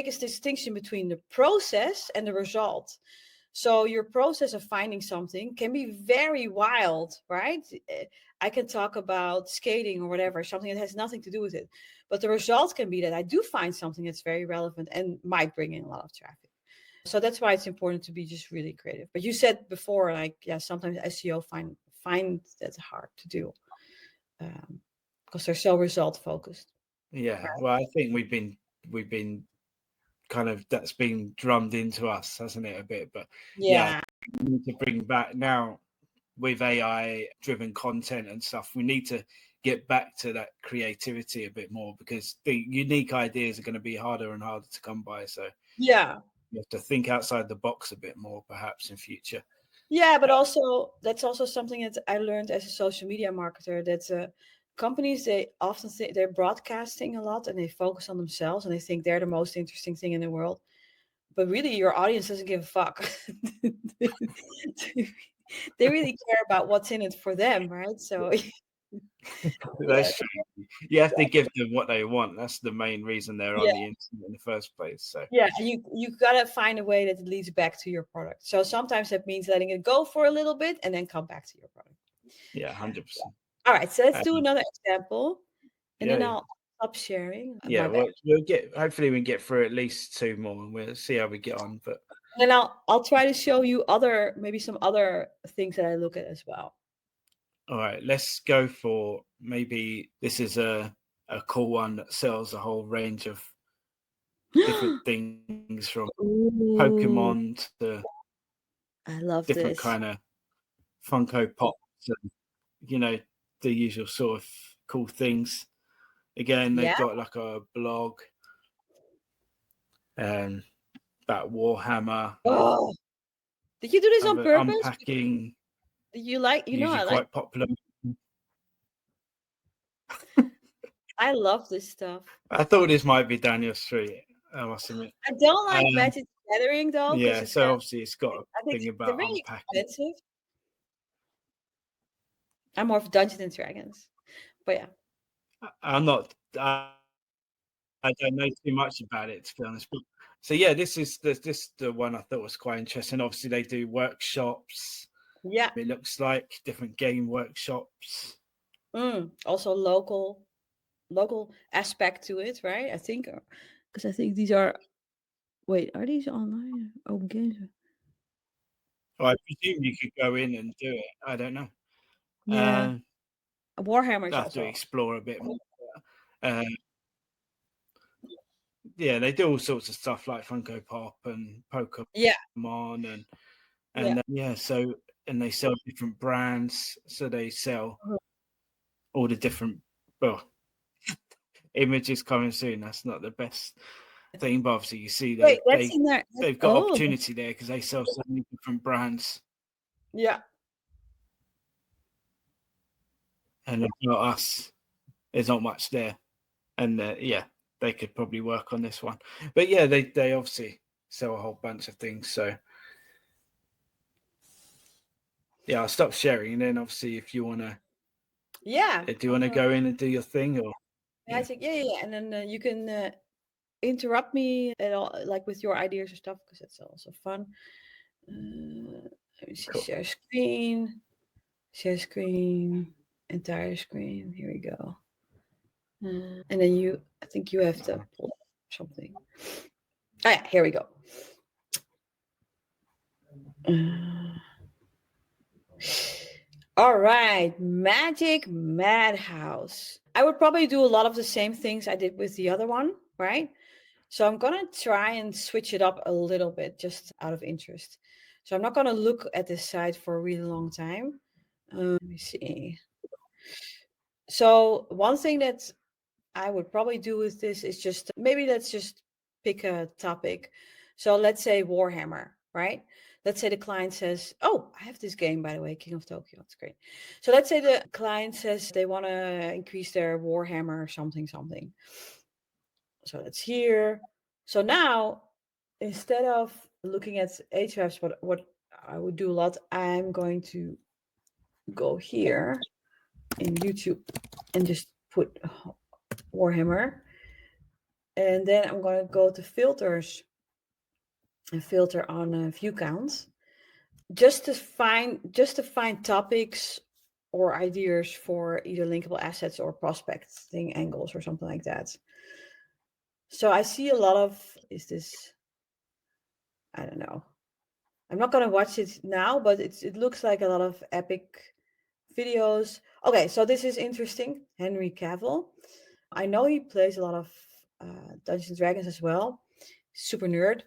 B: a distinction between the process and the result. So your process of finding something can be very wild, right? I can talk about skating or whatever, something that has nothing to do with it. But the result can be that I do find something that's very relevant and might bring in a lot of traffic. So that's why it's important to be just really creative. But you said before, like, yeah, sometimes SEO find that hard to do. because they're so result focused.
A: Yeah. Well, I think we've been kind of, that's been drummed into us, hasn't it, a bit? But yeah, we need to bring back now with AI driven content and stuff. We need to get back to that creativity a bit more, because the unique ideas are going to be harder and harder to come by. So
B: Yeah.
A: you have to think outside the box a bit more, perhaps, in future.
B: Yeah, but also that's also something that I learned as a social media marketer, that companies, they often think they're broadcasting a lot and they focus on themselves and they think they're the most interesting thing in the world. But really, your audience doesn't give a fuck. They really care about what's in it for them, right? So
A: That's
B: yeah,
A: true. You have to give them what they want. That's the main reason they're on
B: yeah,
A: the internet in the first place. So
B: yeah. You gotta find a way that it leads back to your product. So sometimes that means letting it go for a little bit and then come back to your product.
A: yeah, 100%.
B: All right, so let's do another example, and then
A: Yeah,
B: I'll stop sharing.
A: yeah.
B: My bad.
A: We'll get. Hopefully, we can get through at least 2 more, and we'll see how we get on. But
B: And then I'll try to show you maybe some other things that I look at as well.
A: all right, let's go for, maybe this is a cool one that sells a whole range of different things, from
B: Ooh,
A: Pokemon to
B: I love
A: different
B: this.
A: kind of Funko Pops, and the usual sort of cool things. Again, they've
B: Yeah.
A: got like a blog about Warhammer,
B: Oh, did you do this on
A: other
B: purpose?
A: unpacking,
B: Did you like?
A: usually
B: I like.
A: quite popular.
B: I love this stuff.
A: I thought this might be down your street, I must admit.
B: I don't like
A: Um,
B: magic gathering though, because
A: yeah,
B: it's
A: so
B: kind of.
A: obviously it's got a
B: I think
A: thing
B: they're
A: about
B: really
A: unpacking.
B: expensive. I'm more of Dungeons and Dragons, but yeah.
A: I'm not. I don't know too much about it, to be honest. But, so yeah, this is the one I thought was quite interesting. Obviously, they do workshops.
B: Yeah.
A: It looks like different game workshops.
B: Also local aspect to it, right? I think, because I think these are. Wait, are these online open games?
A: Well, I presume you could go in and do it. I don't know.
B: Yeah, Warhammer
A: I
B: is
A: have to
B: also.
A: explore a bit more. Uh, yeah, they do all sorts of stuff like Funko Pop and
B: Yeah,
A: Pokemon
B: yeah.
A: yeah. So, and they sell different brands. So they sell
B: Mhm.
A: all the different, well, images coming soon. That's not the best thing, but obviously you see
B: Wait, that's in there.
A: they've got
B: Oh,
A: opportunity there, because they sell so many different brands,
B: yeah.
A: and not us. There's not much there, and yeah, they could probably work on this one. But yeah, they obviously sell a whole bunch of things. So yeah, I'll stop sharing, and then obviously if you wanna,
B: Yeah.
A: do you wanna go in and do your thing, or
B: I
A: yeah,
B: think yeah, and then you can interrupt me at all, like with your ideas or stuff, because that's also fun. Let me see.
A: cool.
B: Share screen, entire screen. Here we go. And then I think you have to pull up something. Oh yeah, here we go. Uh, all right, Magic Madhouse. I would probably do a lot of the same things I did with the other one, right? So I'm gonna try and switch it up a little bit, just out of interest. So I'm not gonna look at this site for a really long time. Let me see. So one thing that I would probably do with this is just, maybe let's just pick a topic. So let's say Warhammer, right? Let's say the client says, "Oh, I have this game, by the way, King of Tokyo. It's great." So let's say the client says they want to increase their Warhammer something something. So that's here. So now, instead of looking at Ahrefs, what I would do a lot, I'm going to go here in YouTube and just put Warhammer. And then I'm going to go to filters and filter on view counts, just to find topics or ideas for either linkable assets or prospecting angles or something like that. So I see a lot of, is this, I don't know. I'm not going to watch it now, but it looks like a lot of epic videos. Okay, so this is interesting. Henry Cavill. I know he plays a lot of Dungeons and Dragons as well. Super nerd.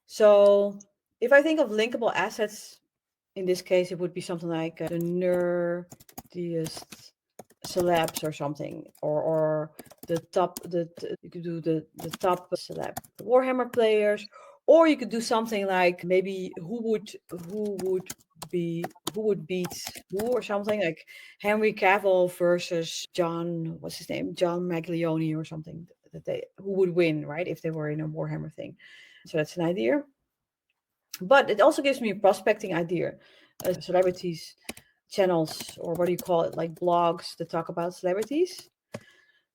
B: So if I think of linkable assets, in this case, it would be something like the nerdiest celebs or something, or the top. You could do the top celeb Warhammer players, or you could do something like maybe who would beat who or something like Henry Cavill versus what's his name, John Maglione or something. Who would win, right, if they were in a Warhammer thing. So that's an idea. But it also gives me a prospecting idea. Celebrities, channels, or what do you call it, like blogs that talk about celebrities.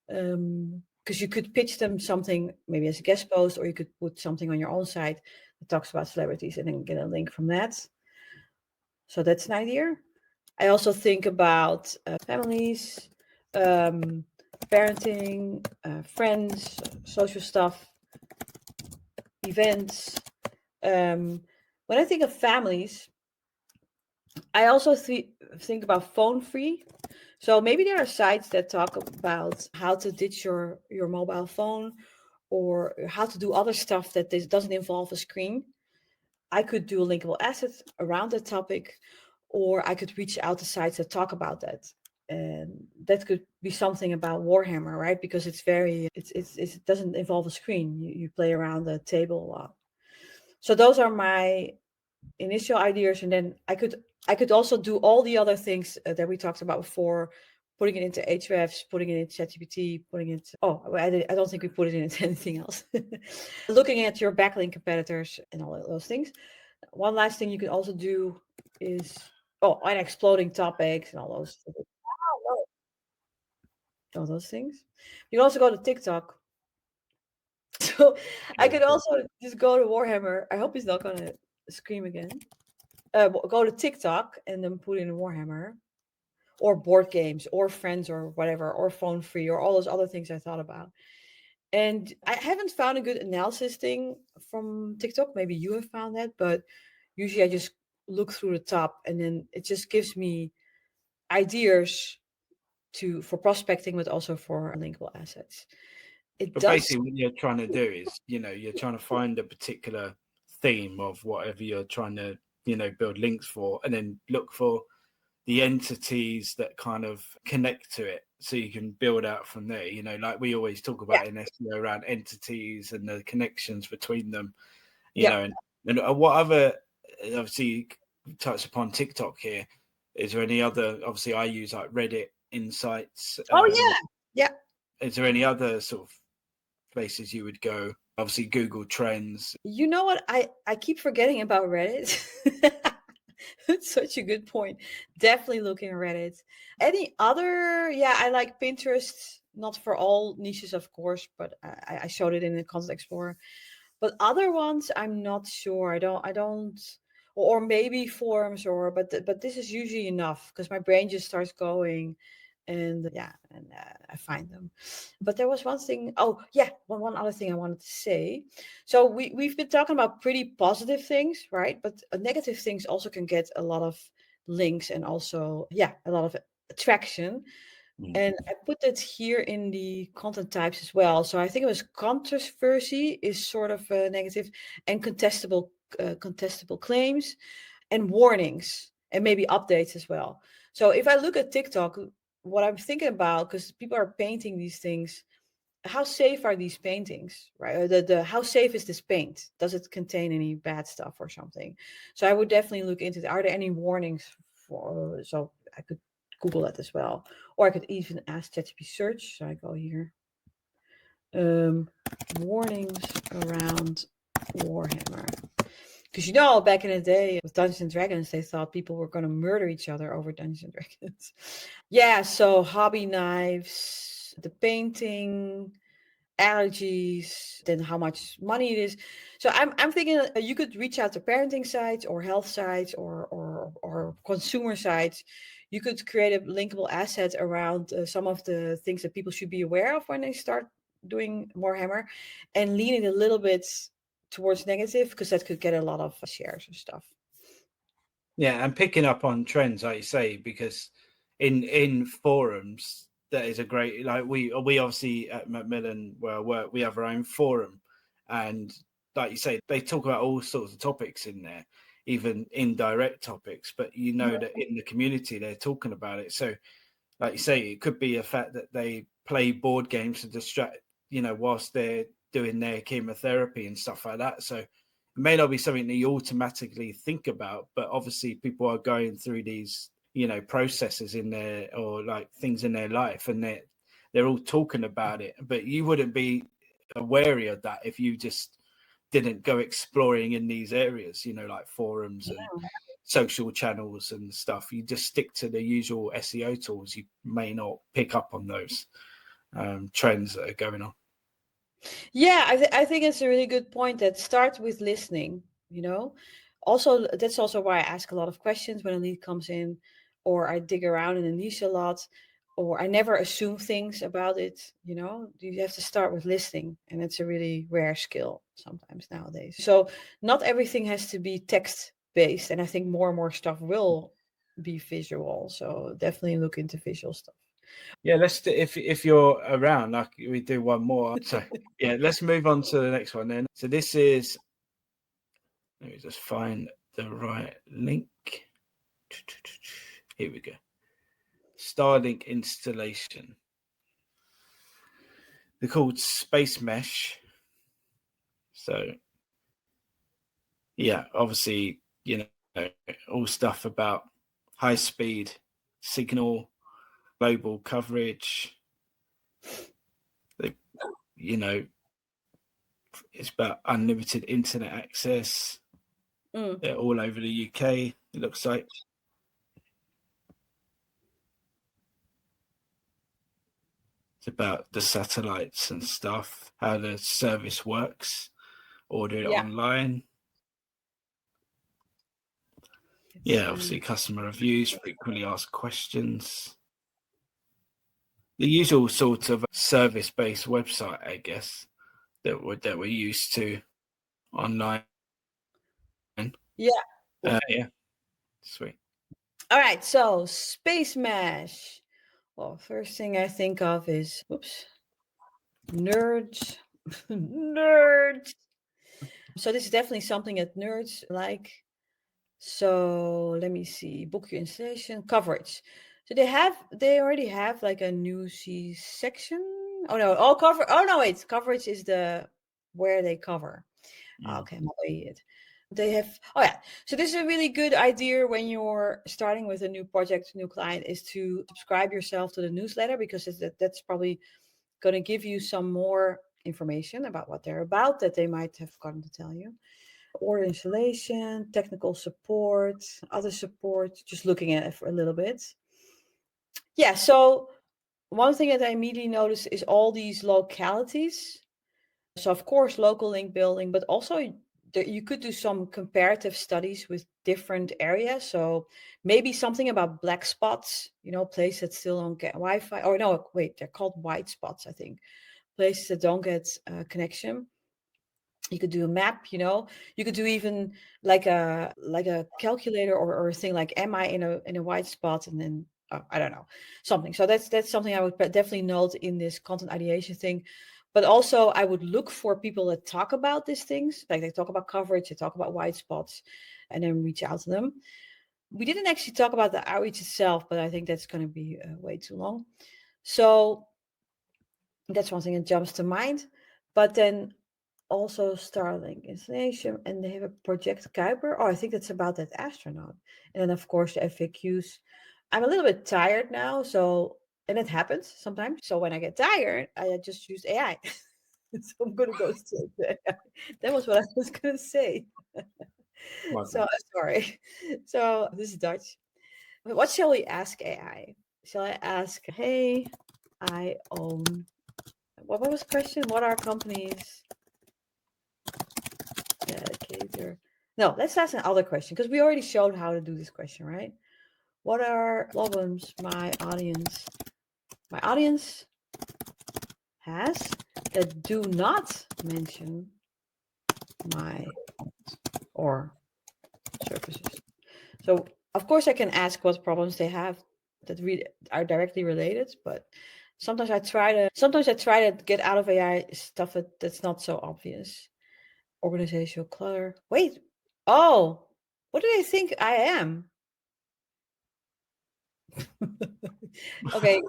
B: Because you could pitch them something maybe as a guest post, or you could put something on your own site that talks about celebrities and then get a link from that. So that's an idea. I also think about families, parenting, friends, social stuff, events. When I think of families, I also think about phone free. So maybe there are sites that talk about how to ditch your mobile phone, or how to do other stuff that doesn't involve a screen. I could do a linkable asset around that topic, or I could reach out to sites that talk about that. And that could be something about Warhammer, right? Because it doesn't involve a screen. You play around the table a lot. So those are my initial ideas, and then I could also do all the other things that we talked about before, putting it into Ahrefs, putting it into ChatGPT, putting it. Oh, I don't think we put it into anything else. Looking at your backlink competitors and all of those things. One last thing you can also do is and exploding topics and all those things. You can also go to TikTok. So I could also just go to Warhammer. I hope he's not gonna scream again. Go to TikTok and then put in Warhammer, or board games, or friends, or whatever, or phone free, or all those other things I thought about. And I haven't found a good analysis thing from TikTok. Maybe you have found that, but usually I just look through the top, and then it just gives me ideas for prospecting, but also for linkable assets.
A: But basically, what you're trying to do is, you're trying to find a particular theme of whatever you're trying to, build links for, and then look for the entities that kind of connect to it, so you can build out from there. Like we always talk about in SEO around entities and the connections between them. And what other, obviously, you touched upon TikTok here. Is there any other? Obviously, I use like Reddit Insights.
B: Yeah.
A: Is there any other sort of places you would go? Obviously, Google Trends.
B: You know what? I keep forgetting about Reddit. It's such a good point. Definitely looking at Reddit. Any other? Yeah, I like Pinterest. Not for all niches, of course, but I showed it in the Content Explorer. But other ones, I'm not sure. I don't. Or maybe forums, but this is usually enough because my brain just starts going, and I find them. But there was one thing. Oh yeah, one other thing I wanted to say. So we've been talking about pretty positive things, right? But negative things also can get a lot of links, and also a lot of attraction. And I put it here in the content types as well. So I think it was controversy is sort of negative, and contestable claims, and warnings, and maybe updates as well. So if I look at TikTok, what I'm thinking about, because people are painting these things, how safe are these paintings, right? Or how safe is this paint? Does it contain any bad stuff or something? So I would definitely look into it. Are there any warnings for? So I could Google that as well, or I could even ask ChatGPT search. So I go here. Warnings around Warhammer. Because back in the day with Dungeons and Dragons, they thought people were going to murder each other over Dungeons and Dragons. So hobby knives, the painting, allergies, then how much money it is. So I'm thinking you could reach out to parenting sites, or health sites, or consumer sites. You could create a linkable asset around some of the things that people should be aware of when they start doing Warhammer, and lean it a little bit towards negative, because that could get a lot of shares and stuff.
A: Yeah, and picking up on trends, like you say, because in forums, that is a great, like we obviously at Macmillan where I work, we have our own forum, and like you say, they talk about all sorts of topics in there, even indirect topics, but you know that in the community they're talking about it. So like you say, it could be a fact that they play board games to distract, whilst they're doing their chemotherapy and stuff like that. So it may not be something that you automatically think about, but obviously people are going through these processes in their, or like things in their life, and they're all talking about it, but you wouldn't be wary of that if you just didn't go exploring in these areas, like forums and social channels and stuff. You just stick to the usual SEO tools. You may not pick up on those trends that are going on.
B: Yeah, I think it's a really good point, that start with listening, Also, that's also why I ask a lot of questions when a lead comes in, or I dig around in a niche a lot, or I never assume things about it. You have to start with listening, and it's a really rare skill sometimes nowadays. So not everything has to be text based, and I think more and more stuff will be visual. So definitely look into visual stuff.
A: Yeah, let's do, if you're around, like we do one more. So yeah, let's move on to the next one then. So this is, let me just find the right link. Here we go. Starlink installation. They're called Space Mesh. So yeah, obviously, all stuff about high speed signal, global coverage. It's about unlimited internet access. They're all over the UK, it looks like. It's about the satellites and stuff, how the service works, order it online. Obviously customer reviews, frequently asked questions. The usual sort of service-based website, I guess, that we're used to online.
B: Yeah.
A: Sweet.
B: All right, so Space Mesh. Well, first thing I think of is, nerds. Nerds. So this is definitely something that nerds like. So let me see. Book your installation coverage. So they already have like a newsy section. Oh no, wait. Coverage is where they cover. Okay, I'm it. They have, so this is a really good idea when you're starting with a new project, new client, is to subscribe yourself to the newsletter, because that's probably going to give you some more information about what they're about that they might have forgotten to tell you. Order installation, technical support, other support, just looking at it for a little bit. Yeah, so one thing that I immediately noticed is all these localities. So of course, local link building, but also you could do some comparative studies with different areas. So maybe something about black spots, places that still don't get Wi-Fi. Or no, wait, they're called white spots, I think. Places that don't get connection. You could do a map, you could do even like a calculator, or a thing like, am I in a white spot, and then I don't know, something. So that's something I would definitely note in this content ideation thing. But also I would look for people that talk about these things, like they talk about coverage, they talk about white spots, and then reach out to them. We didn't actually talk about the outreach itself, but I think that's going to be way too long. So that's one thing that jumps to mind. But then also Starlink installation, and they have a Project Kuiper. Oh, I think that's about that astronaut. And then of course the FAQs. I'm a little bit tired now, and it happens sometimes. So when I get tired, I just use AI. So I'm gonna go straight to AI. That was what I was gonna say. So sorry. So this is Dutch. What shall we ask AI? Shall I ask, hey, I own, what was the question? What are companies? Dedicator. No, let's ask another question, because we already showed how to do this question, right? What are problems my audience has that do not mention my or services? So of course I can ask what problems they have that are directly related, but sometimes I try to get out of AI stuff that's not so obvious. Organizational clutter. Wait. Oh, what do they think I am? Okay.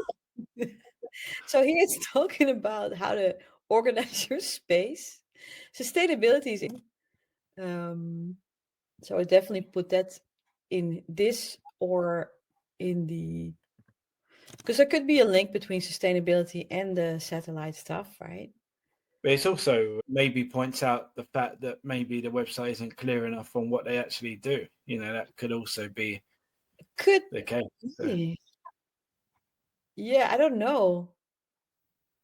B: So here it's talking about how to organize your space. Sustainability is in. So I definitely put that in this or in the, because there could be a link between sustainability and the satellite stuff, right?
A: But it's also maybe points out the fact that maybe the website isn't clear enough on what they actually do. That could also be the case. So.
B: Yeah, I don't know.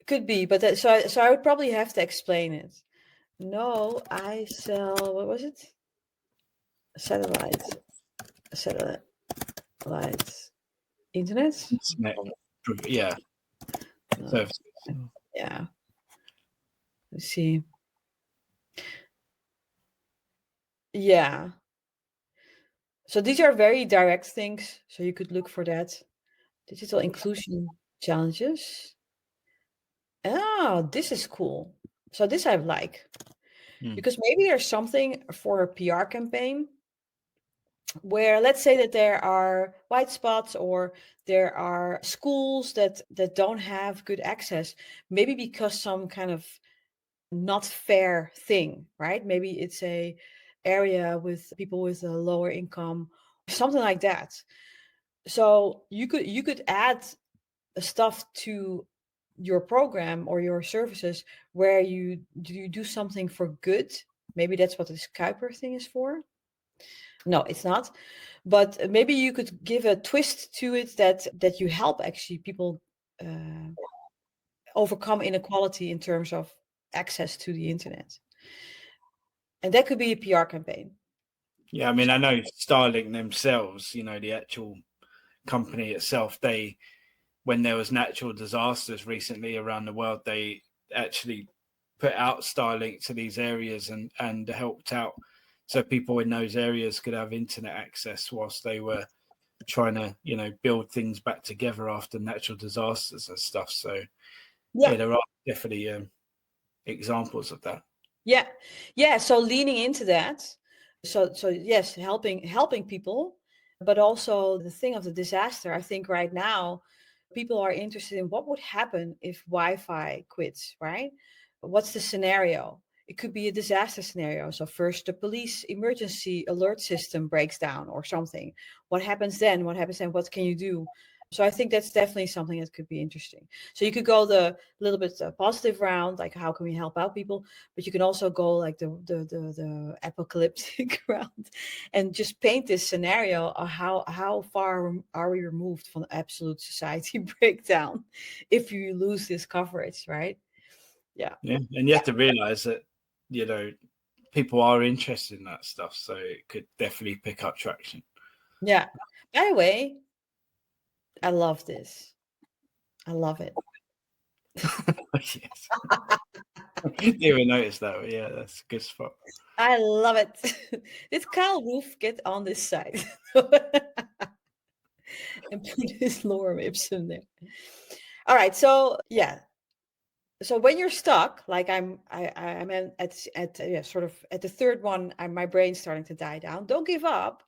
B: Could be, but so I would probably have to explain it. No, I sell, what was it? Satellite internet.
A: Yeah.
B: No. Yeah. Let's see. Yeah. So these are very direct things. So you could look for that. Digital inclusion challenges. Oh, this is cool. So this I like. Because maybe there's something for a PR campaign where, let's say that there are white spots or there are schools that don't have good access, maybe because some kind of not fair thing, right? Maybe it's a area with people with a lower income, something like that. So you could add stuff to your program or your services where you do something for good. Maybe that's what this Kuiper thing is for. No, it's not. But maybe you could give a twist to it that you help actually people overcome inequality in terms of access to the internet. And that could be a PR campaign.
A: Yeah, I mean, I know Starlink themselves, the actual company itself, when there was natural disasters recently around the world, they actually put out Starlink to these areas and helped out so people in those areas could have internet access whilst they were trying to, build things back together after natural disasters and stuff. So yeah there are definitely examples of that.
B: Yeah. So leaning into that. So yes, helping people, but also the thing of the disaster. I think right now people are interested in what would happen if Wi-Fi quits, right? What's the scenario? It could be a disaster scenario. So first the police emergency alert system breaks down or something. What happens then? What happens then? What can you do? So I think that's definitely something that could be interesting. So you could go the little bit positive round, like how can we help out people? But you can also go like the apocalyptic round and just paint this scenario of how far are we removed from absolute society breakdown if you lose this coverage, right? Yeah.
A: And you have to realize that people are interested in that stuff, so it could definitely pick up traction.
B: Yeah. By the way, I love this. I love it.
A: Yes. Didn't even notice that, but yeah, that's a good spot.
B: I love it. Did Kyle Roof get on this side? And put his lorem ipsum there. All right, so yeah. So when you're stuck, like I'm at sort of at the third one, my brain's starting to die down. Don't give up.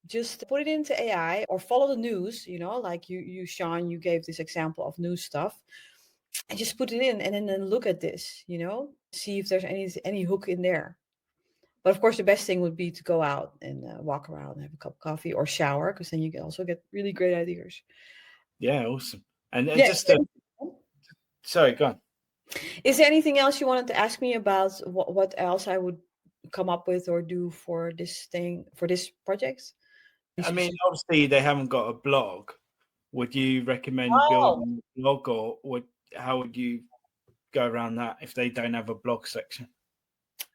B: Just put it into AI or follow the news. Like you, Sean, you gave this example of news stuff, and just put it in, and then look at this. See if there's any hook in there. But of course, the best thing would be to go out and walk around and have a cup of coffee or shower, because then you can also get really great ideas.
A: Yeah, awesome. And
B: Yeah.
A: sorry, go on.
B: Is there anything else you wanted to ask me about what else I would come up with or do for this project?
A: I mean, obviously they haven't got a blog. Would you recommend building a blog, or how would you go around that if they don't have a blog section?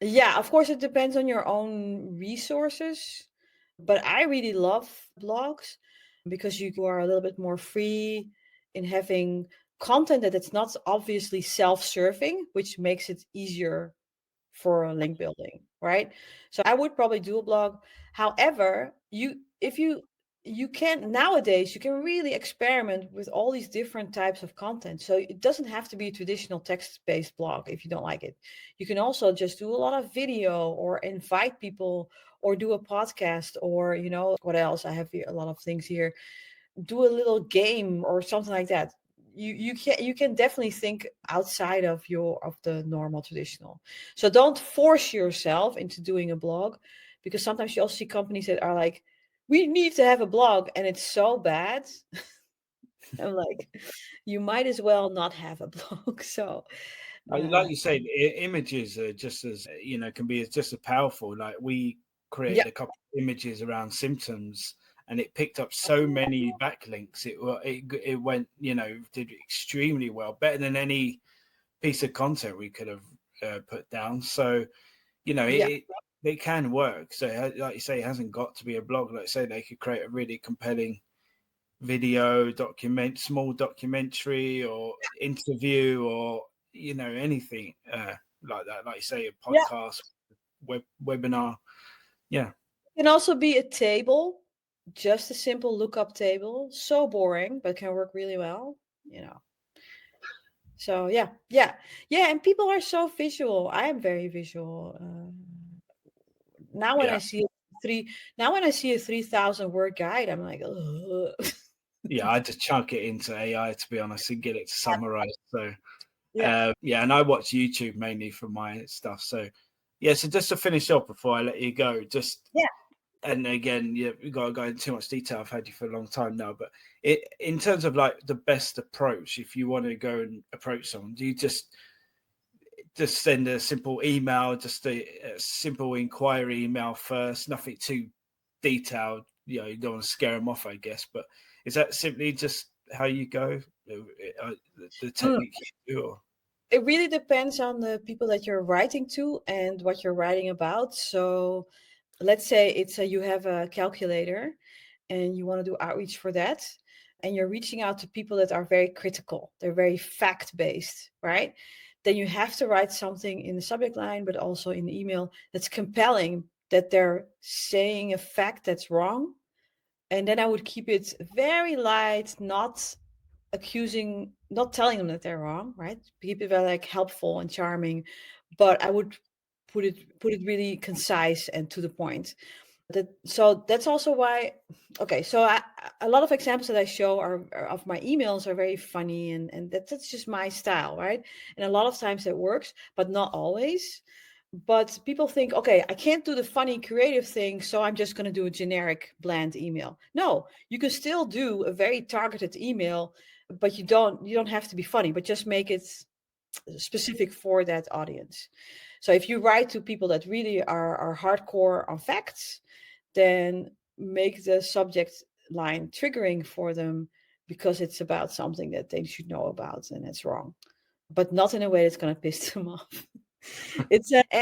B: Yeah, of course, it depends on your own resources. But I really love blogs because you are a little bit more free in having content that it's not obviously self-serving, which makes it easier for link building, right? So I would probably do a blog. However, if you nowadays you can really experiment with all these different types of content. So it doesn't have to be a traditional text-based blog if you don't like it. You can also just do a lot of video or invite people or do a podcast, or what else? I have here a lot of things here. Do a little game or something like that. You can definitely think outside of the normal traditional. So don't force yourself into doing a blog, because sometimes you also see companies that are like, we need to have a blog, and it's so bad. I'm like, you might as well not have a blog. So
A: Like you say, images are just as can be just as powerful. Like we
B: yeah,
A: created a couple of images around symptoms, and it picked up so many backlinks. It went did extremely well, better than any piece of content we could have put down. So
B: yeah.
A: it can work. So like you say, it hasn't got to be a blog. Like I say, they could create a really compelling video small documentary or interview, or anything like that. Like you say, a
B: Yeah.
A: podcast, webinar. Yeah,
B: It can also be a table, just a simple lookup table. So boring, but can work really well. So yeah, and people are so visual. I am very visual. Now when
A: yeah,
B: I see a 3,000 word guide, I'm like, ugh.
A: yeah. I just chunk it into AI, to be honest, and get it to summarize. So
B: Yeah,
A: yeah, and I watch YouTube mainly for my stuff. So yeah, so just to finish up before I let you go,
B: yeah.
A: and again, we got to go into too much detail. I've had you for a long time now, but in terms of like the best approach, if you want to go and approach someone, do you just send a simple email, just a simple inquiry email first, nothing too detailed? You don't want to scare them off, I guess, but is that simply just how you go, the
B: Mm.
A: technique you do? Or?
B: It really depends on the people that you're writing to and what you're writing about. So let's say you have a calculator and you want to do outreach for that, and you're reaching out to people that are very critical, they're very fact based, right? Then you have to write something in the subject line, but also in the email, that's compelling, that they're saying a fact that's wrong. And then I would keep it very light, not telling them that they're wrong, right? Keep it very like helpful and charming, but I would put it really concise and to the point. So that's also why. Okay, so a lot of examples that I show are of my emails are very funny, and that's just my style, right? And a lot of times that works, but not always. But people think, okay, I can't do the funny creative thing, so I'm just going to do a generic bland email. No, you can still do a very targeted email, but you don't have to be funny, but just make it specific for that audience. So if you write to people that really are hardcore on facts, then make the subject line triggering for them, because it's about something that they should know about and it's wrong, but not in a way that's going to piss them off.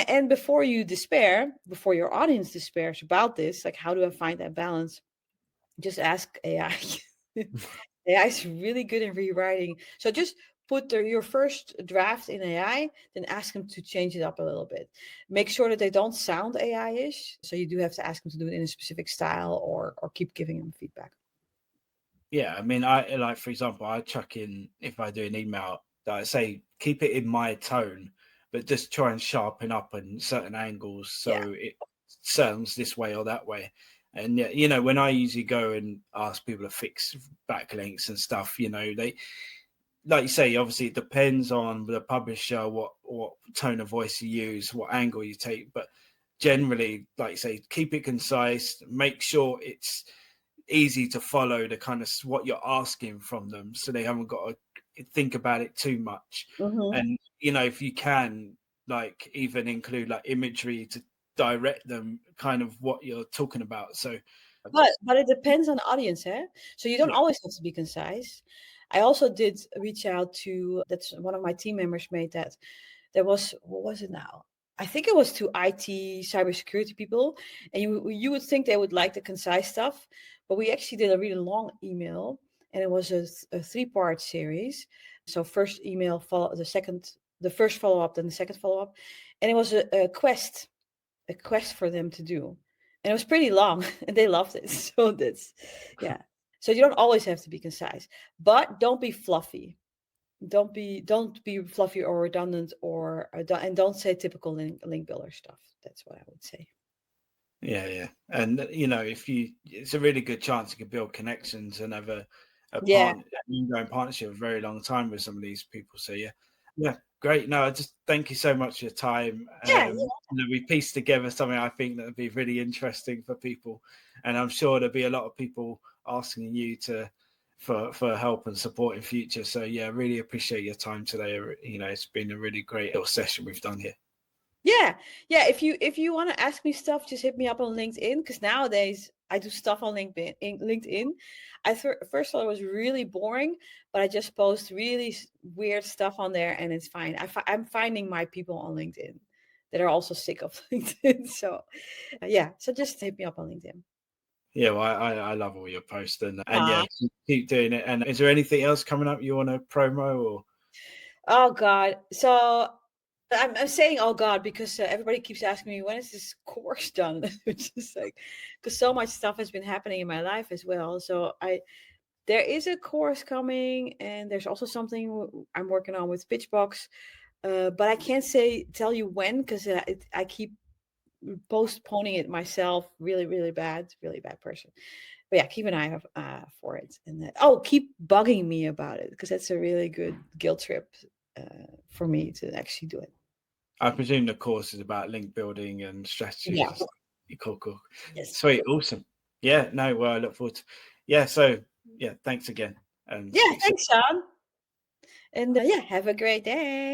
B: And before you despair, before your audience despairs about this, like, how do I find that balance? Just ask AI. AI is really good in rewriting. So just put your first draft in AI, then ask them to change it up a little bit. Make sure that they don't sound AI-ish. So you do have to ask them to do it in a specific style, or keep giving them feedback.
A: Yeah, I mean, I like, for example, I chuck in, if I do an email, that I say keep it in my tone, but just try and sharpen up in certain angles
B: Yeah.
A: so it sounds this way or that way. And yeah, when I usually go and ask people to fix backlinks and stuff, they, like you say, obviously it depends on the publisher, what tone of voice you use, what angle you take, but generally, like you say, keep it concise, make sure it's easy to follow the kind of what you're asking from them, so they haven't got to think about it too much.
B: Mm-hmm.
A: And if you can, like, even include like imagery to direct them kind of what you're talking about. So
B: But it depends on the audience, eh? So you don't
A: yeah,
B: always have to be concise. I also did reach out to, that's one of my team members made that. There was, what was it now? I think it was to IT cybersecurity people, and you would think they would like the concise stuff, but we actually did a really long email, and it was a 3-part series. So first email, the first follow up, then the second follow up, and it was a quest for them to do. And it was pretty long and they loved it. So that's, yeah. So you don't always have to be concise, but don't be fluffy. Don't be fluffy or redundant and don't say typical link builder stuff. That's what I would say.
A: Yeah. And it's a really good chance you can build connections and have an ongoing partnership for a very long time with some of these people. So yeah, great. No, I just thank you so much for your time. We pieced together something I think that would be really interesting for people, and I'm sure there'll be a lot of people asking you for help and support in future. So yeah, really appreciate your time today. It's been a really great little session we've done here.
B: Yeah. If you want to ask me stuff, just hit me up on LinkedIn, because nowadays I do stuff on LinkedIn. I first thought it was really boring, but I just post really weird stuff on there, and it's fine. I'm finding my people on LinkedIn that are also sick of LinkedIn. So so just hit me up on LinkedIn.
A: Yeah, well, I love all your posts and yeah, keep doing it. And is there anything else coming up you want to promo or?
B: Oh God, so I'm saying oh God because everybody keeps asking me when is this course done, which is like because so much stuff has been happening in my life as well. So there is a course coming, and there's also something I'm working on with Pitchbox, but I can't tell you when because I keep postponing it myself. Really bad person. But yeah, keep an eye out for it, and keep bugging me about it because that's a really good guilt trip for me to actually do it.
A: I presume the course is about link building and strategies.
B: Yeah.
A: Cool.
B: Yes.
A: Sweet, awesome. Yeah, no, well, I look forward to. Yeah, so yeah, thanks again. And
B: thanks, Sean. And have a great day.